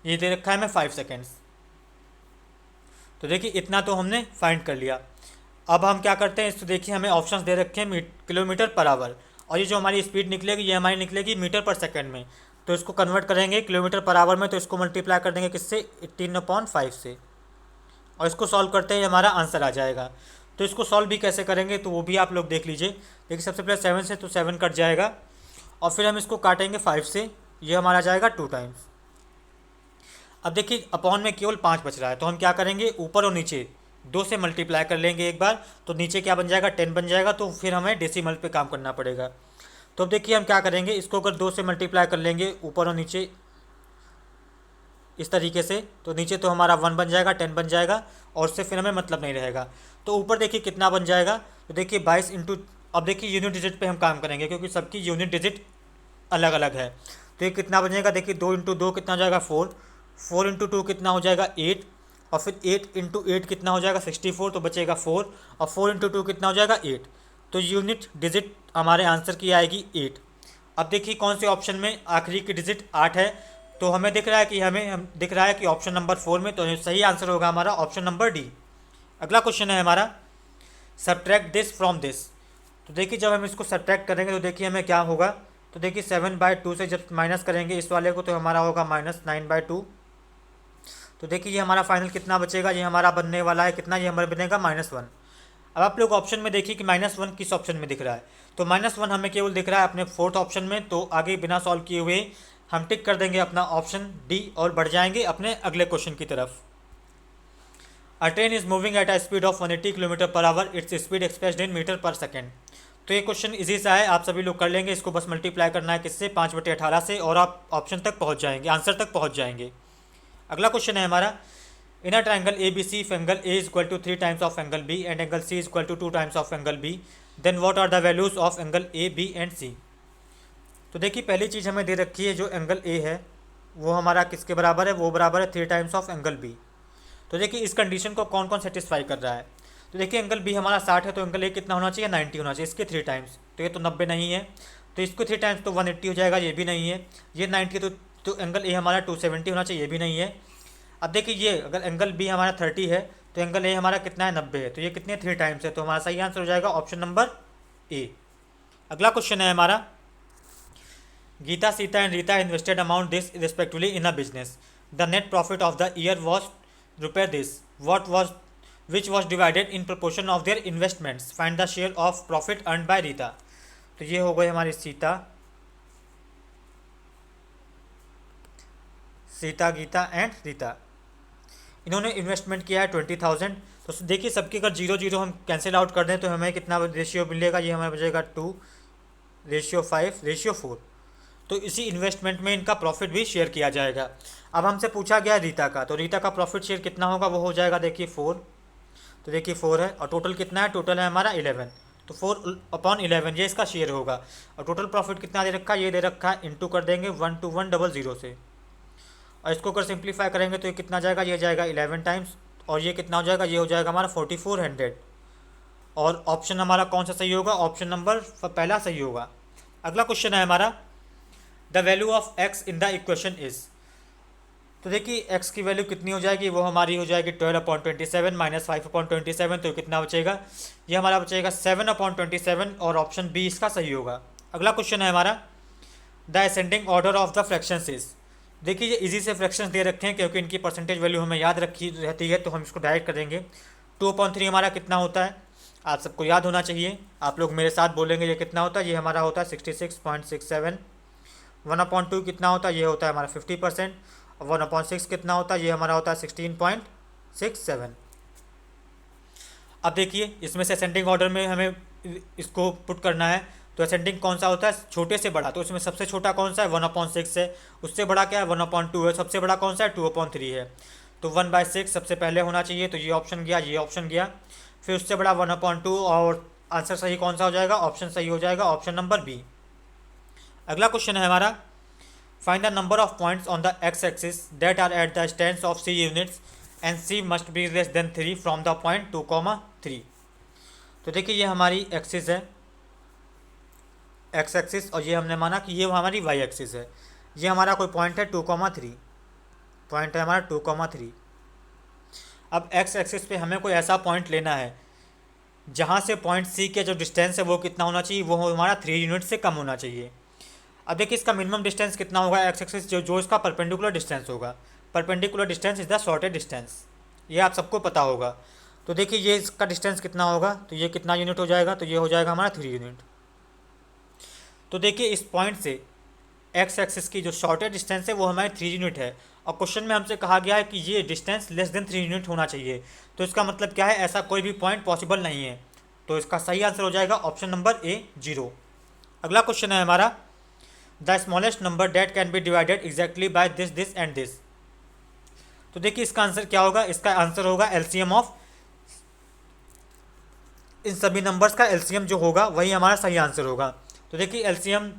A: ये दे रखा है हमें 5 सेकेंड्स। तो देखिए इतना तो हमने फाइंड कर लिया। अब हम क्या करते हैं, इसको देखिए हमें ऑप्शंस दे रखे हैं किलोमीटर पर आवर, और ये जो हमारी स्पीड निकलेगी ये हमारी निकलेगी मीटर पर सेकेंड में। तो इसको कन्वर्ट करेंगे किलोमीटर पर आवर में, तो इसको मल्टीप्लाई कर देंगे किससे, 18/5 से, और इसको सॉल्व करते ही हमारा आंसर आ जाएगा। तो इसको सॉल्व भी कैसे करेंगे तो वो भी आप लोग देख लीजिए। देखिए सबसे पहले 7 से तो 7 कट जाएगा, और फिर हम इसको काटेंगे 5 से, ये हमारा जाएगा 2 टाइम्स। अब देखिए अपॉन में केवल 5 बच रहा है, तो हम क्या करेंगे, ऊपर और नीचे 2 से मल्टीप्लाई कर लेंगे एक बार, तो नीचे क्या बन जाएगा 10 बन जाएगा। तो फिर हमें डेसिमल पे काम करना पड़ेगा। तो अब देखिए हम क्या करेंगे, इसको अगर 2 से मल्टीप्लाई कर लेंगे ऊपर और नीचे इस तरीके से, तो नीचे तो हमारा 1 बन जाएगा, 10 बन जाएगा, और उससे फिर हमें मतलब नहीं रहेगा। तो ऊपर देखिए कितना बन जाएगा, तो देखिए 22 इंटू, अब देखिए यूनिट डिजिट पे हम काम करेंगे क्योंकि सबकी यूनिट डिजिट अलग अलग है। तो ये कितना बनेगा, देखिए 2 इंटू 2 कितना हो जाएगा 4, 4 इंटू 2 कितना हो जाएगा 8, और फिर 8 इंटू 8 कितना हो जाएगा 64, तो बचेगा 4, और 4 इंटू 2 कितना हो जाएगा 8। तो यूनिट डिजिट हमारे आंसर की आएगी 8। अब देखिए कौन से ऑप्शन में आखिरी की डिजिट 8 है, तो हमें दिख रहा है कि हम दिख रहा है कि ऑप्शन नंबर 4 में, तो सही आंसर होगा हमारा ऑप्शन नंबर डी। अगला क्वेश्चन है हमारा, सब्ट्रैक्ट दिस फ्रॉम दिस। तो देखिए जब हम इसको सब्ट्रैक्ट करेंगे तो देखिए हमें क्या होगा, तो देखिए 7/2 से जब माइनस करेंगे इस वाले को तो हमारा होगा -9/2। तो देखिए ये हमारा फाइनल कितना बचेगा, ये हमारा बनने वाला है कितना, ये हमारा बनेगा -1। अब आप लोग ऑप्शन में देखिए कि -1 किस ऑप्शन में दिख रहा है, तो -1 हमें केवल दिख रहा है अपने 4th ऑप्शन में। तो आगे बिना सॉल्व किए हुए हम टिक कर देंगे अपना ऑप्शन डी और बढ़ जाएंगे अपने अगले क्वेश्चन की तरफ। A train is moving at a speed of 180 kilometre per hour, its speed expressed in metre per second. तो ये क्वेश्चन इजी सा है, आप सभी लोग कर लेंगे। इसको बस मल्टीप्लाई करना है किससे, 5/18 से, और आप ऑप्शन तक पहुँच जाएंगे, आंसर तक पहुँच जाएंगे। अगला क्वेश्चन है हमारा, in a triangle ABC if angle A is equal to 3 times of angle B and angle C is equal to 2 times of angle B, then what are the values of angle A, B and C। तो देखिए पहली चीज़ हमें दे रखी है, जो एंगल A है वो हमारा किसके बराबर है, वो बराबर है 3 टाइम्स ऑफ एंगल B। तो देखिए इस कंडीशन को कौन कौन सेटिस्फाई कर रहा है, तो देखिए एंगल B हमारा 60 है, तो एंगल A कितना होना चाहिए 90 होना चाहिए, इसके 3 टाइम्स। तो ये तो 90 नहीं है, तो इसको 3 टाइम्स तो 180 हो जाएगा, ये भी नहीं है। ये 90 तो एंगल ए हमारा 270 होना चाहिए, ये भी नहीं है। अब देखिए ये अगर एंगल बी हमारा 30 है तो एंगल ए हमारा कितना है 90 है, तो ये कितने 3 टाइम्स है, तो हमारा सही आंसर हो जाएगा ऑप्शन नंबर ए। अगला क्वेश्चन है हमारा, Geeta, Sita and Rita invested amount this respectively in a business. The net profit of the year was rupees this, what was which was divided in proportion of their investments, find the share of profit earn by Rita. तो ये हो गई हमारी सीता, गीता एंड रीता। इन्होंने इन्वेस्टमेंट किया है 20,000। तो देखिए सबके अगर 0 0 हम कैंसिल आउट कर दें तो हमें कितना रेशियो मिलेगा, ये हमें बचेगा 2:5:4। तो इसी इन्वेस्टमेंट में इनका प्रॉफिट भी शेयर किया जाएगा। अब हमसे पूछा गया रीता का, तो रीता का प्रॉफिट शेयर कितना होगा, वो हो जाएगा देखिए 4। तो देखिए 4 है और टोटल कितना है, टोटल है हमारा 11। तो 4/11 ये इसका शेयर होगा। और टोटल प्रॉफिट कितना दे रखा है, ये दे रखा है, इंटू कर देंगे 12100 से। और इसको अगर सिंप्लीफाई करेंगे तो ये कितना जाएगा, ये जाएगा 11 टाइम्स, और ये कितना हो जाएगा, ये हो जाएगा हमारा 4400। और ऑप्शन हमारा कौन सा सही होगा, ऑप्शन नंबर पहला सही होगा। अगला क्वेश्चन है हमारा, the value of x in the equation is. तो देखिए एक्स की वैल्यू कितनी हो जाएगी, वो हमारी हो जाएगी 12/27 माइनस 5/27। तो कितना बचेगा, ये हमारा बचेगा 7/27 और ऑप्शन बी इसका सही होगा। अगला क्वेश्चन है हमारा, the ascending order of the fractions is. देखिए ये इजी से फ्रैक्शंस दे रखे हैं क्योंकि इनकी परसेंटेज वैल्यू हमें याद रखी रहती है, तो हम इसको डायरेक्ट करेंगे। 2/3 हमारा कितना होता है, आप सबको याद होना चाहिए, आप लोग मेरे साथ बोलेंगे ये कितना होता है, ये हमारा होता है 66.67। 1/2 कितना होता है, ये होता है हमारा 50%। और 1/6 कितना होता है, ये हमारा होता है 16.67। अब देखिए इसमें से असेंडिंग ऑर्डर में हमें इसको पुट करना है, तो असेंडिंग कौन सा होता है, छोटे से बड़ा। तो इसमें सबसे छोटा कौन सा है, 1/6 है। उससे बड़ा क्या है, 1/2 है। सबसे बड़ा कौन सा है, 2/3 है। तो 1/6 सबसे पहले होना चाहिए, तो ये ऑप्शन गया, ये ऑप्शन गया। फिर उससे बड़ा 1/2 और आंसर सही कौन सा हो जाएगा, ऑप्शन सही हो जाएगा ऑप्शन नंबर बी। अगला क्वेश्चन है हमारा, find the number of points on the X axis that are at the stands of C units and C must be less than 3 from the point 2,3। तो देखिए ये हमारी एक्सिस है, एक्स एक्सिस, और ये हमने माना कि ये हमारी वाई एक्सिस है। ये हमारा कोई पॉइंट है 2,3, पॉइंट है हमारा 2,3। अब एक्स एक्सिस पे हमें कोई ऐसा पॉइंट लेना है जहाँ से पॉइंट सी के जो डिस्टेंस है वो कितना होना चाहिए, वो हमारा 3 यूनिट से कम होना चाहिए। अब देखिए इसका मिनिमम डिस्टेंस कितना होगा, एक्स एक्सिस जो इसका परपेंडिकुलर डिस्टेंस होगा। Perpendicular distance is the shortest distance, ये आप सबको पता होगा। तो देखिए ये इसका डिस्टेंस कितना होगा, तो ये कितना यूनिट हो जाएगा, तो ये हो जाएगा हमारा 3 यूनिट। तो देखिए इस पॉइंट से एक्स एक्सिस की जो शॉर्टेस्ट डिस्टेंस है वो हमारे 3 यूनिट है, और क्वेश्चन में हमसे कहा गया है कि ये डिस्टेंस लेस देन 3 यूनिट होना चाहिए। तो इसका मतलब क्या है, ऐसा कोई भी पॉइंट पॉसिबल नहीं है। तो इसका सही आंसर हो जाएगा ऑप्शन नंबर ए 0। अगला क्वेश्चन है हमारा, the smallest number that can be divided exactly by this this and this. तो देखिए इसका आंसर क्या होगा, इसका आंसर होगा एलसीएम ऑफ इन सभी नंबर्स का एलसीएम जो होगा वही हमारा सही आंसर होगा। तो देखिए एलसीएम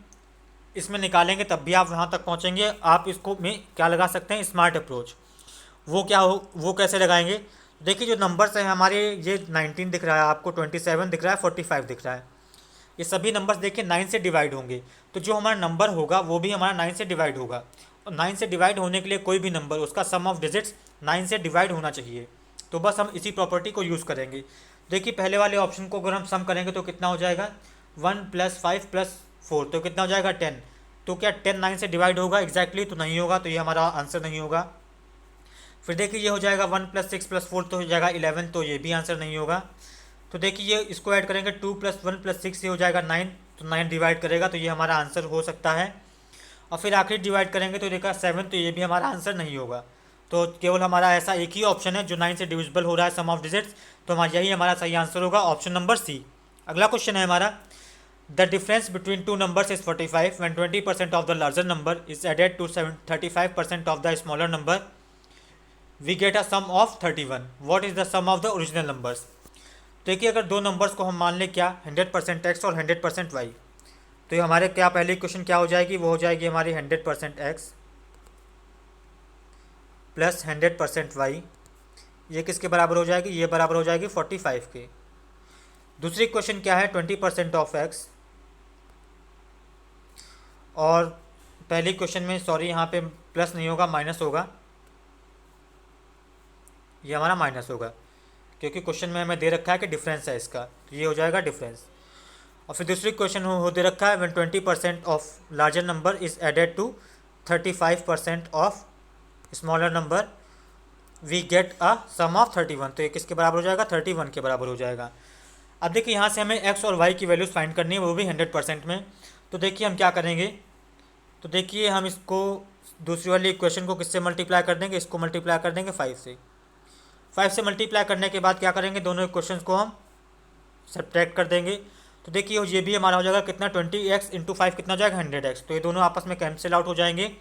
A: इसमें निकालेंगे तब भी आप वहाँ तक पहुँचेंगे। आप इसको में क्या लगा सकते हैं, स्मार्ट अप्रोच। वो क्या हो, वो कैसे लगाएंगे, देखिए जो नंबर्स हैं हमारे, ये 19 दिख रहा है आपको, 27 दिख रहा है, 45 दिख रहा है। ये सभी नंबर्स देखिए 9 से डिवाइड होंगे, तो जो हमारा नंबर होगा वो भी हमारा 9 से डिवाइड होगा। और 9 से डिवाइड होने के लिए कोई भी नंबर उसका सम ऑफ डिजिट्स 9 से डिवाइड होना चाहिए। तो बस हम इसी प्रॉपर्टी को यूज़ करेंगे। देखिए पहले वाले ऑप्शन को अगर हम सम करेंगे तो कितना हो जाएगा, 1 + 5 + 4, तो कितना हो जाएगा 10। तो क्या 10 9 से डिवाइड होगा एग्जैक्टली, तो नहीं होगा, तो ये हमारा आंसर नहीं होगा। फिर देखिए ये हो जाएगा 1 + 6 + 4, तो हो जाएगा 11, तो ये भी आंसर नहीं होगा। तो देखिए ये इसको ऐड करेंगे 2 + 1 + 6, ये हो जाएगा 9, तो 9 डिवाइड करेगा, तो ये हमारा आंसर हो सकता है। और फिर आखिरी डिवाइड करेंगे तो देखा 7, तो ये भी हमारा आंसर नहीं होगा। तो केवल हमारा ऐसा एक ही ऑप्शन है जो 9 से डिविजिबल हो रहा है, सम ऑफ डिजिट्स, तो हमारा यही हमारा सही आंसर होगा ऑप्शन नंबर सी। अगला क्वेश्चन है हमारा, the difference between two numbers is 45 when 20% of the larger number is added to 35% of the smaller number, we get a sum of 31। What is the sum of the original numbers. देखिए अगर दो नंबर्स को हम मान लें क्या, 100% x और 100% y, तो ये हमारे क्या पहली क्वेश्चन क्या हो जाएगी, वो हो जाएगी हमारी 100% x प्लस 100% y। ये किसके बराबर हो जाएगी, ये बराबर हो जाएगी 45 के। दूसरी क्वेश्चन क्या है, 20% ऑफ x और पहले क्वेश्चन में सॉरी यहाँ पे प्लस नहीं होगा, माइनस होगा, ये हमारा माइनस होगा क्योंकि क्वेश्चन में हमें दे रखा है कि डिफरेंस है इसका, तो ये हो जाएगा डिफरेंस। और फिर दूसरी क्वेश्चन हो दे रखा है when 20% of larger number is added to 35% of smaller number we get a sum of 31, तो ये किसके बराबर हो जाएगा, 31 के बराबर हो जाएगा। अब देखिए यहाँ से हमें x और y की वैल्यूज फाइंड करनी है, वो भी 100% में। तो देखिए हम क्या करेंगे, तो देखिए हम इसको दूसरी वाली इक्वेशन को किससे मल्टीप्लाई कर देंगे, इसको मल्टीप्लाई कर देंगे 5 से। 5 से मल्टीप्लाई करने के बाद क्या करेंगे, दोनों इक्वेशंस को हम सब्ट्रैक्ट कर देंगे। तो देखिए ये भी हमारा हो जाएगा कितना, 20x इंटू 5 कितना हो जाएगा 100x, तो ये दोनों आपस में कैंसिल आउट हो जाएंगे।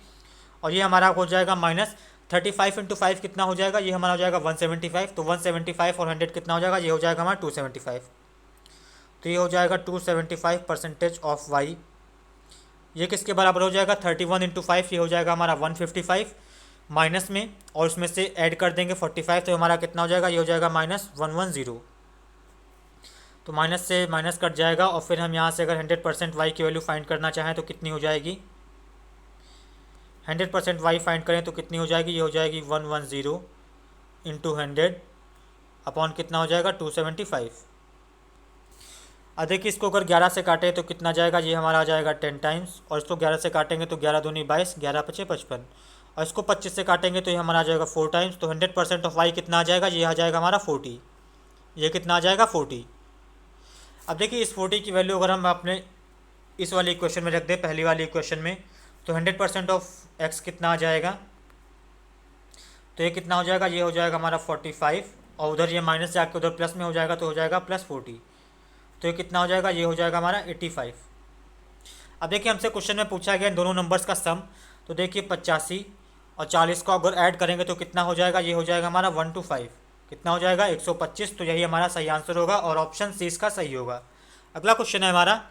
A: और ये हमारा हो जाएगा माइनस 35 इंटू 5 कितना हो जाएगा, ये हमारा हो जाएगा 175, तो 175 और 100 कितना हो जाएगा, ये हो जाएगा हमारा 275, तो ये हो जाएगा 275% ऑफ y। ये किसके बराबर हो जाएगा, 31 इंटू 5, ये हो जाएगा हमारा 155 माइनस में, और उसमें से ऐड कर देंगे 45, तो हमारा कितना हो जाएगा, ये हो जाएगा -110, तो माइनस से माइनस कट जाएगा। और फिर हम यहाँ से अगर 100% वाई की वैल्यू फाइंड करना चाहें तो कितनी हो जाएगी, 100% वाई फाइंड करें तो कितनी हो जाएगी, ये हो जाएगी 110 इंटू 100 अपॉन कितना हो जाएगा 275। अब देखिए इसको अगर 11 से काटे तो कितना जाएगा, ये हमारा आ जाएगा 10 टाइम्स, और इसको 11 से काटेंगे तो 11 दूनी 22, 11 पचे 55, और इसको 25 से काटेंगे तो ये हमारा आ जाएगा 4 टाइम्स, तो 100% ऑफ वाई कितना आ जाएगा, ये आ जाएगा हमारा 40, ये कितना आ जाएगा 40। अब देखिए इस 40 की वैल्यू अगर हम अपने इस वाली इक्वेशन में रख दें, पहली वाली इक्वेशन में, तो 100% ऑफ एक्स कितना आ जाएगा, तो ये कितना हो जाएगा, ये हो जाएगा हमारा 45, और उधर ये माइनस जाके उधर प्लस में हो जाएगा तो हो जाएगा +40, तो ये कितना हो जाएगा, ये हो जाएगा हमारा 85। अब देखिए हमसे क्वेश्चन में पूछा गया इन दोनों नंबर्स का सम, तो देखिए 85 और 40 को अगर ऐड करेंगे तो कितना हो जाएगा, ये हो जाएगा हमारा 125, कितना हो जाएगा 125, तो यही हमारा सही आंसर होगा और ऑप्शन सी इसका सही होगा। अगला क्वेश्चन है हमारा,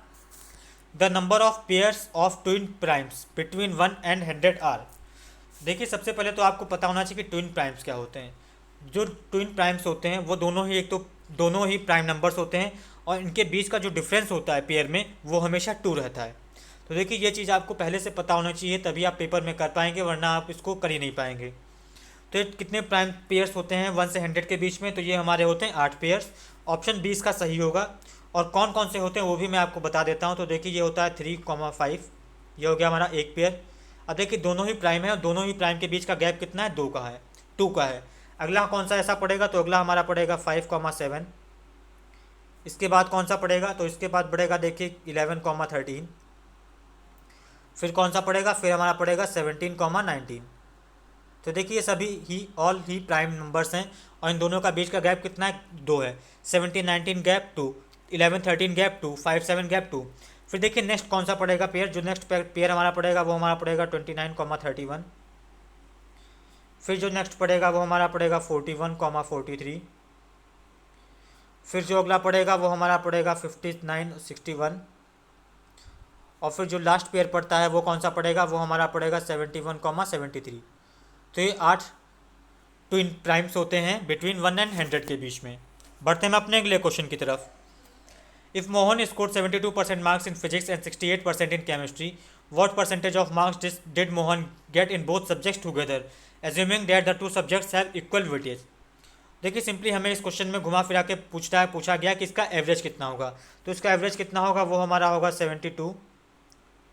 A: the number of pairs of twin primes between 1 and 100 are. देखिए सबसे पहले तो आपको पता होना चाहिए कि ट्विन प्राइम्स क्या होते हैं। जो ट्विन प्राइम्स होते हैं वो दोनों ही, एक तो दोनों ही प्राइम नंबर्स होते हैं और इनके बीच का जो डिफरेंस होता है पेयर में वो हमेशा 2 रहता है। तो देखिए ये चीज़ आपको पहले से पता होना चाहिए, तभी आप पेपर में कर पाएंगे, वरना आप इसको कर ही नहीं पाएंगे। तो ये कितने प्राइम पेयर्स होते हैं 1 से 100 के बीच में, तो ये हमारे होते हैं 8 पेयर्स, ऑप्शन 20 का सही होगा। और कौन कौन से होते हैं वो भी मैं आपको बता देता हूँ। तो देखिए ये होता है 3,5, ये हो गया हमारा एक पेयर। अब देखिए दोनों ही प्राइम है और दोनों ही प्राइम के बीच का गैप कितना है, 2 का है, 2 का है। अगला कौन सा ऐसा पड़ेगा, तो अगला हमारा पड़ेगा 5,7। इसके बाद कौन सा पड़ेगा, तो इसके बाद पड़ेगा देखिए 11,13। फिर कौन सा पड़ेगा, फिर हमारा पड़ेगा 17,19। तो देखिए सभी ही ऑल ही प्राइम नंबर्स हैं और इन दोनों का बीच का गैप कितना है, 2 है। 17-19 गैप 2, 11-13 गैप 2, 5-7 गैप 2। फिर देखिए नेक्स्ट कौन सा पड़ेगा पेयर, जो नेक्स्ट पेयर हमारा पड़ेगा वो हमारा पड़ेगा 29,31। फिर जो नेक्स्ट पड़ेगा वो हमारा पड़ेगा 41,43। फिर जो अगला पड़ेगा वो हमारा पड़ेगा 59,61। और फिर जो लास्ट पेयर पड़ता है वो कौन सा पड़ेगा, वो हमारा पड़ेगा 71,73। तो ये 8 ट्विन प्राइम्स होते हैं बिटवीन 1 एंड 100 के बीच में। बढ़ते हैं अपने अगले क्वेश्चन की तरफ। If Mohan score 72% marks in physics and 68% in chemistry, what percentage of marks did Mohan get in both subjects together, assuming that the two subjects have equal weightage? देखिए सिंपली हमें इस क्वेश्चन में घुमा फिरा के पूछा गया कि इसका एवरेज कितना होगा। तो इसका एवरेज कितना होगा, वो हमारा होगा 72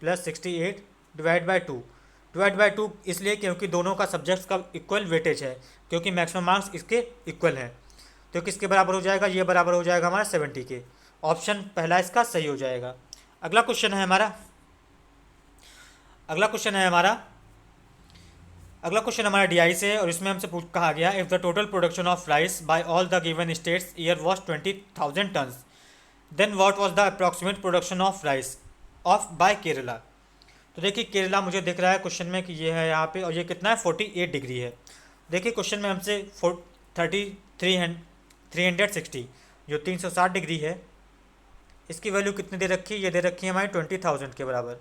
A: + 68 डिवाइड बाई 2 इसलिए क्योंकि दोनों का सब्जेक्ट्स का इक्वल वेटेज है, क्योंकि मैक्सिमम मार्क्स इसके इक्वल हैं। तो किसके बराबर हो जाएगा, ये बराबर हो जाएगा हमारा 70 के। ऑप्शन पहला इसका सही हो जाएगा। अगला क्वेश्चन है हमारा DI से, और इसमें हमसे कहा गया if the total production of rice by all the given states year was 20,000 tons, then what was the approximate production of rice of by Kerala. तो देखिए केरला मुझे दिख रहा है क्वेश्चन में कि ये है यहाँ पे, और ये कितना है 48 डिग्री है। देखिए क्वेश्चन में हमसे 360 जो 360 डिग्री है, इसकी वैल्यू कितनी दे रखी है, ये दे रखी है हमारी 20,000 के बराबर।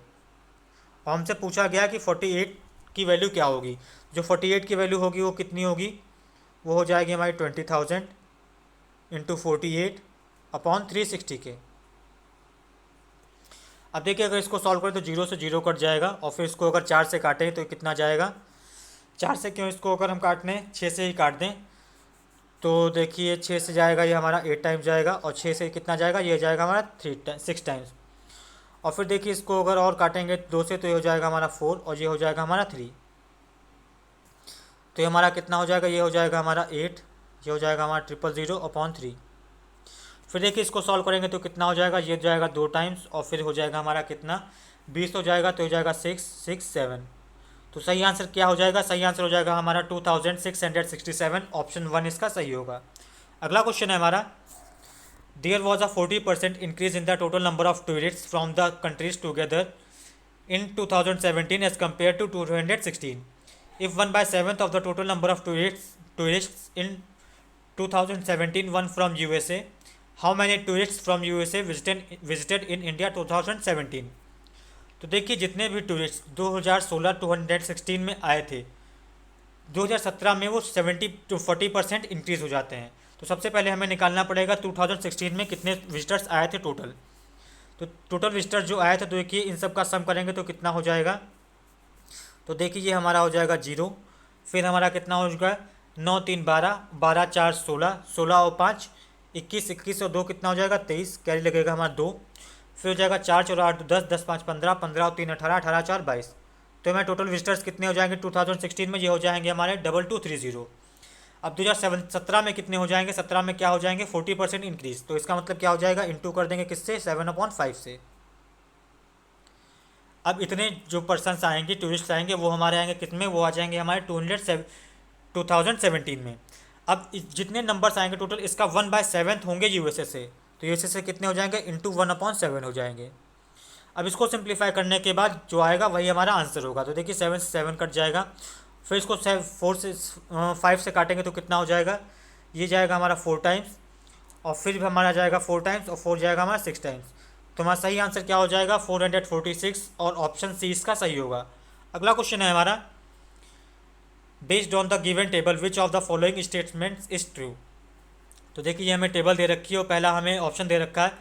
A: और हमसे पूछा गया कि 48 की वैल्यू क्या होगी। जो 48 की वैल्यू होगी वो कितनी होगी, वो हो जाएगी हमारी 20,000 इंटू 48 अपॉन 360 के। अब देखिए अगर इसको सॉल्व करें तो 0 से 0 कट जाएगा, और फिर इसको अगर 4 से काटें तो कितना जाएगा, 4 से क्यों, इसको अगर हम काटने 6 से ही काट दें तो देखिए 6 से जाएगा ये हमारा 8 टाइम्स जाएगा, और 6 से कितना जाएगा, ये जाएगा हमारा 6 टाइम्स। और फिर देखिए इसको अगर और काटेंगे 2 से तो ये हो जाएगा हमारा 4, और ये हो जाएगा हमारा 3, तो ये हमारा कितना हो जाएगा, ये हो जाएगा हमारा 8, ये हो जाएगा हमारा 000/3। फिर देखिए इसको सॉल्व करेंगे तो कितना हो जाएगा, ये जाएगा 2 टाइम्स, और फिर हो जाएगा हमारा कितना 20 हो जाएगा, तो हो जाएगा 6 6 7। तो सही आंसर क्या हो जाएगा, सही आंसर हो जाएगा हमारा 2667, ऑप्शन 1 इसका सही होगा। अगला क्वेश्चन है हमारा, there was a 40% increase in the total number of tourist from the countries together in 2017 as compared to 2016. If 1/7 of the total number of tourists in 2017 were from USA, how many tourists from USA visited in India 2017? तो देखिए जितने भी टूरिस्ट 2016 2016 में आए थे, 2017 में वो 70 to 40% इंक्रीज़ हो जाते हैं। तो सबसे पहले हमें निकालना पड़ेगा 2016 में कितने विजिटर्स आए थे टोटल। तो टोटल विजिटर जो आया था, तो देखिए इन सब का सम करेंगे तो कितना हो जाएगा, तो देखिए ये हमारा हो जाएगा 0, फिर हमारा कितना हो जाएगा 9 3 12, 12 4 16, 16 और 5 21, 21 और 2 कितना हो जाएगा 23, कैरी लगेगा हमारा 2, फिर हो जाएगा 4 4 8 10, 10 5 15, 15 और 3 18, 18 4 22। तो हमें टोटल विजिटर्स कितने हो जाएंगे 2016 में, ये हो जाएंगे हमारे 2230। अब 2017 में कितने हो जाएंगे, 17 में क्या हो जाएंगे 40% इंक्रीज, तो इसका मतलब क्या हो जाएगा, इंटू कर देंगे किससे, 7/5 से। अब इतने जो पर्सनस आएंगे, टूरिस्ट आएंगे, वो हमारे आएंगे कितने, वो आ जाएंगे हमारे 2017 में। अब जितने नंबर्स आएंगे टोटल, इसका 1/7 होंगे यूएसए से, तो यूएसए से कितने हो जाएंगे, इंटू 1/7 हो जाएंगे। अब इसको सिंप्लीफाई करने के बाद जो आएगा वही हमारा आंसर होगा। तो देखिए 7 से 7 कट जाएगा, फिर इसको 4 से 5 से काटेंगे तो कितना हो जाएगा, ये जाएगा हमारा 4 टाइम्स, और फिर हमारा जाएगा 4 टाइम्स, और 4 जाएगा हमारा 6 टाइम्स। तो हमारा सही आंसर क्या हो जाएगा 446, और ऑप्शन सी इसका सही होगा। अगला क्वेश्चन है हमारा, based on the given table which of the following statements is true. तो देखिए ये हमें टेबल दे रखी है, और पहला हमें ऑप्शन दे रखा है,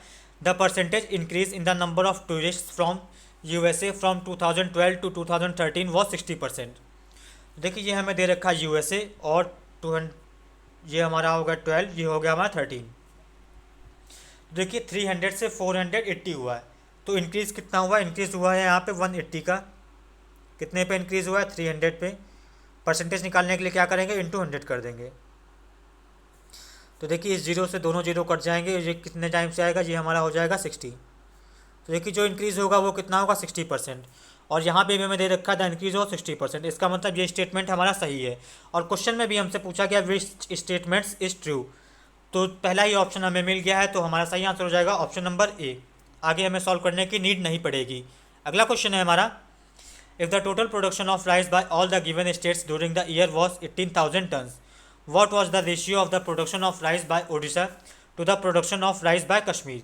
A: the percentage increase in the number of tourist from USA from 2012 to 2013 was 60%। देखिए ये हमें दे रखा है यूएसए, और ये हमारा होगा 12, ये हो गया हमारा 13। देखिए 300 से 480 हुआ है, तो इंक्रीज़ कितना हुआ, इंक्रीज़ हुआ है यहाँ पे 180 का, कितने पे इंक्रीज़ हुआ है 300 पे। परसेंटेज निकालने के लिए क्या करेंगे, इंटू 100 कर देंगे। तो देखिए इस 0 से दोनों 0 कट जाएंगे, ये कितने टाइम से आएगा, ये हमारा हो जाएगा 60। तो देखिए जो इंक्रीज़ होगा वो कितना होगा 60%, और यहाँ पे भी हमें दे रखा था इंक्रीज़ हो 60%। इसका मतलब ये स्टेटमेंट हमारा सही है। और क्वेश्चन में भी हमसे पूछा गया विच स्टेटमेंट्स इज़ ट्रू, तो पहला ही ऑप्शन हमें मिल गया है, तो हमारा सही आंसर हो जाएगा ऑप्शन नंबर ए। आगे हमें सॉल्व करने की नीड नहीं पड़ेगी। अगला क्वेश्चन है हमारा, if the total production of rice by all the given states during the year was 18,000 tons, what was the ratio of the production of rice by Odisha to the production of rice by Kashmir.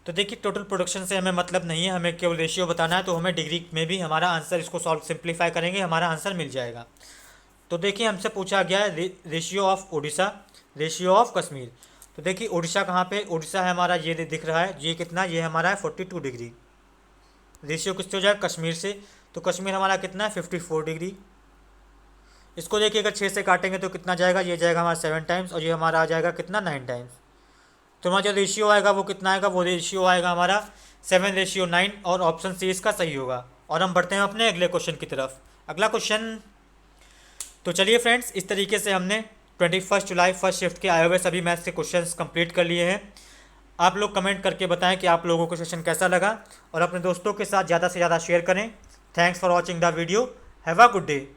A: तो देखिए टोटल प्रोडक्शन से हमें मतलब नहीं है, हमें केवल रेशियो बताना है, तो हमें डिग्री में भी हमारा आंसर, इसको सॉल्व सिंप्लीफाई करेंगे हमारा आंसर मिल जाएगा। तो देखिए हमसे पूछा गया है ratio of Odisha, ratio of Kashmir. तो देखिए ओडिशा कहाँ पे, ओडिशा है हमारा, ये दिख रहा है, ये कितना, ये हमारा है 42 डिग्री। रेशियो किससे हो जाएगा, कश्मीर से, तो कश्मीर हमारा कितना है 54 डिग्री। इसको देखिए अगर 6 से काटेंगे तो कितना जाएगा, ये जाएगा हमारा 7 टाइम्स, और ये हमारा आ जाएगा कितना 9 टाइम्स। तो हमारा जो रेशियो आएगा वो कितना आएगा, वो रेशियो आएगा हमारा 7:9, और ऑप्शन सी इसका सही होगा। और हम बढ़ते हैं अपने अगले क्वेश्चन की तरफ। अगला क्वेश्चन, तो चलिए फ्रेंड्स, इस तरीके से हमने 21 जुलाई फर्स्ट शिफ्ट के आए हुए सभी मैथ्स के क्वेश्चंस कंप्लीट कर लिए हैं। आप लोग कमेंट करके बताएं कि आप लोगों को सेशन कैसा लगा, और अपने दोस्तों के साथ ज़्यादा से ज़्यादा शेयर करें। Thanks for watching the video, have a good day.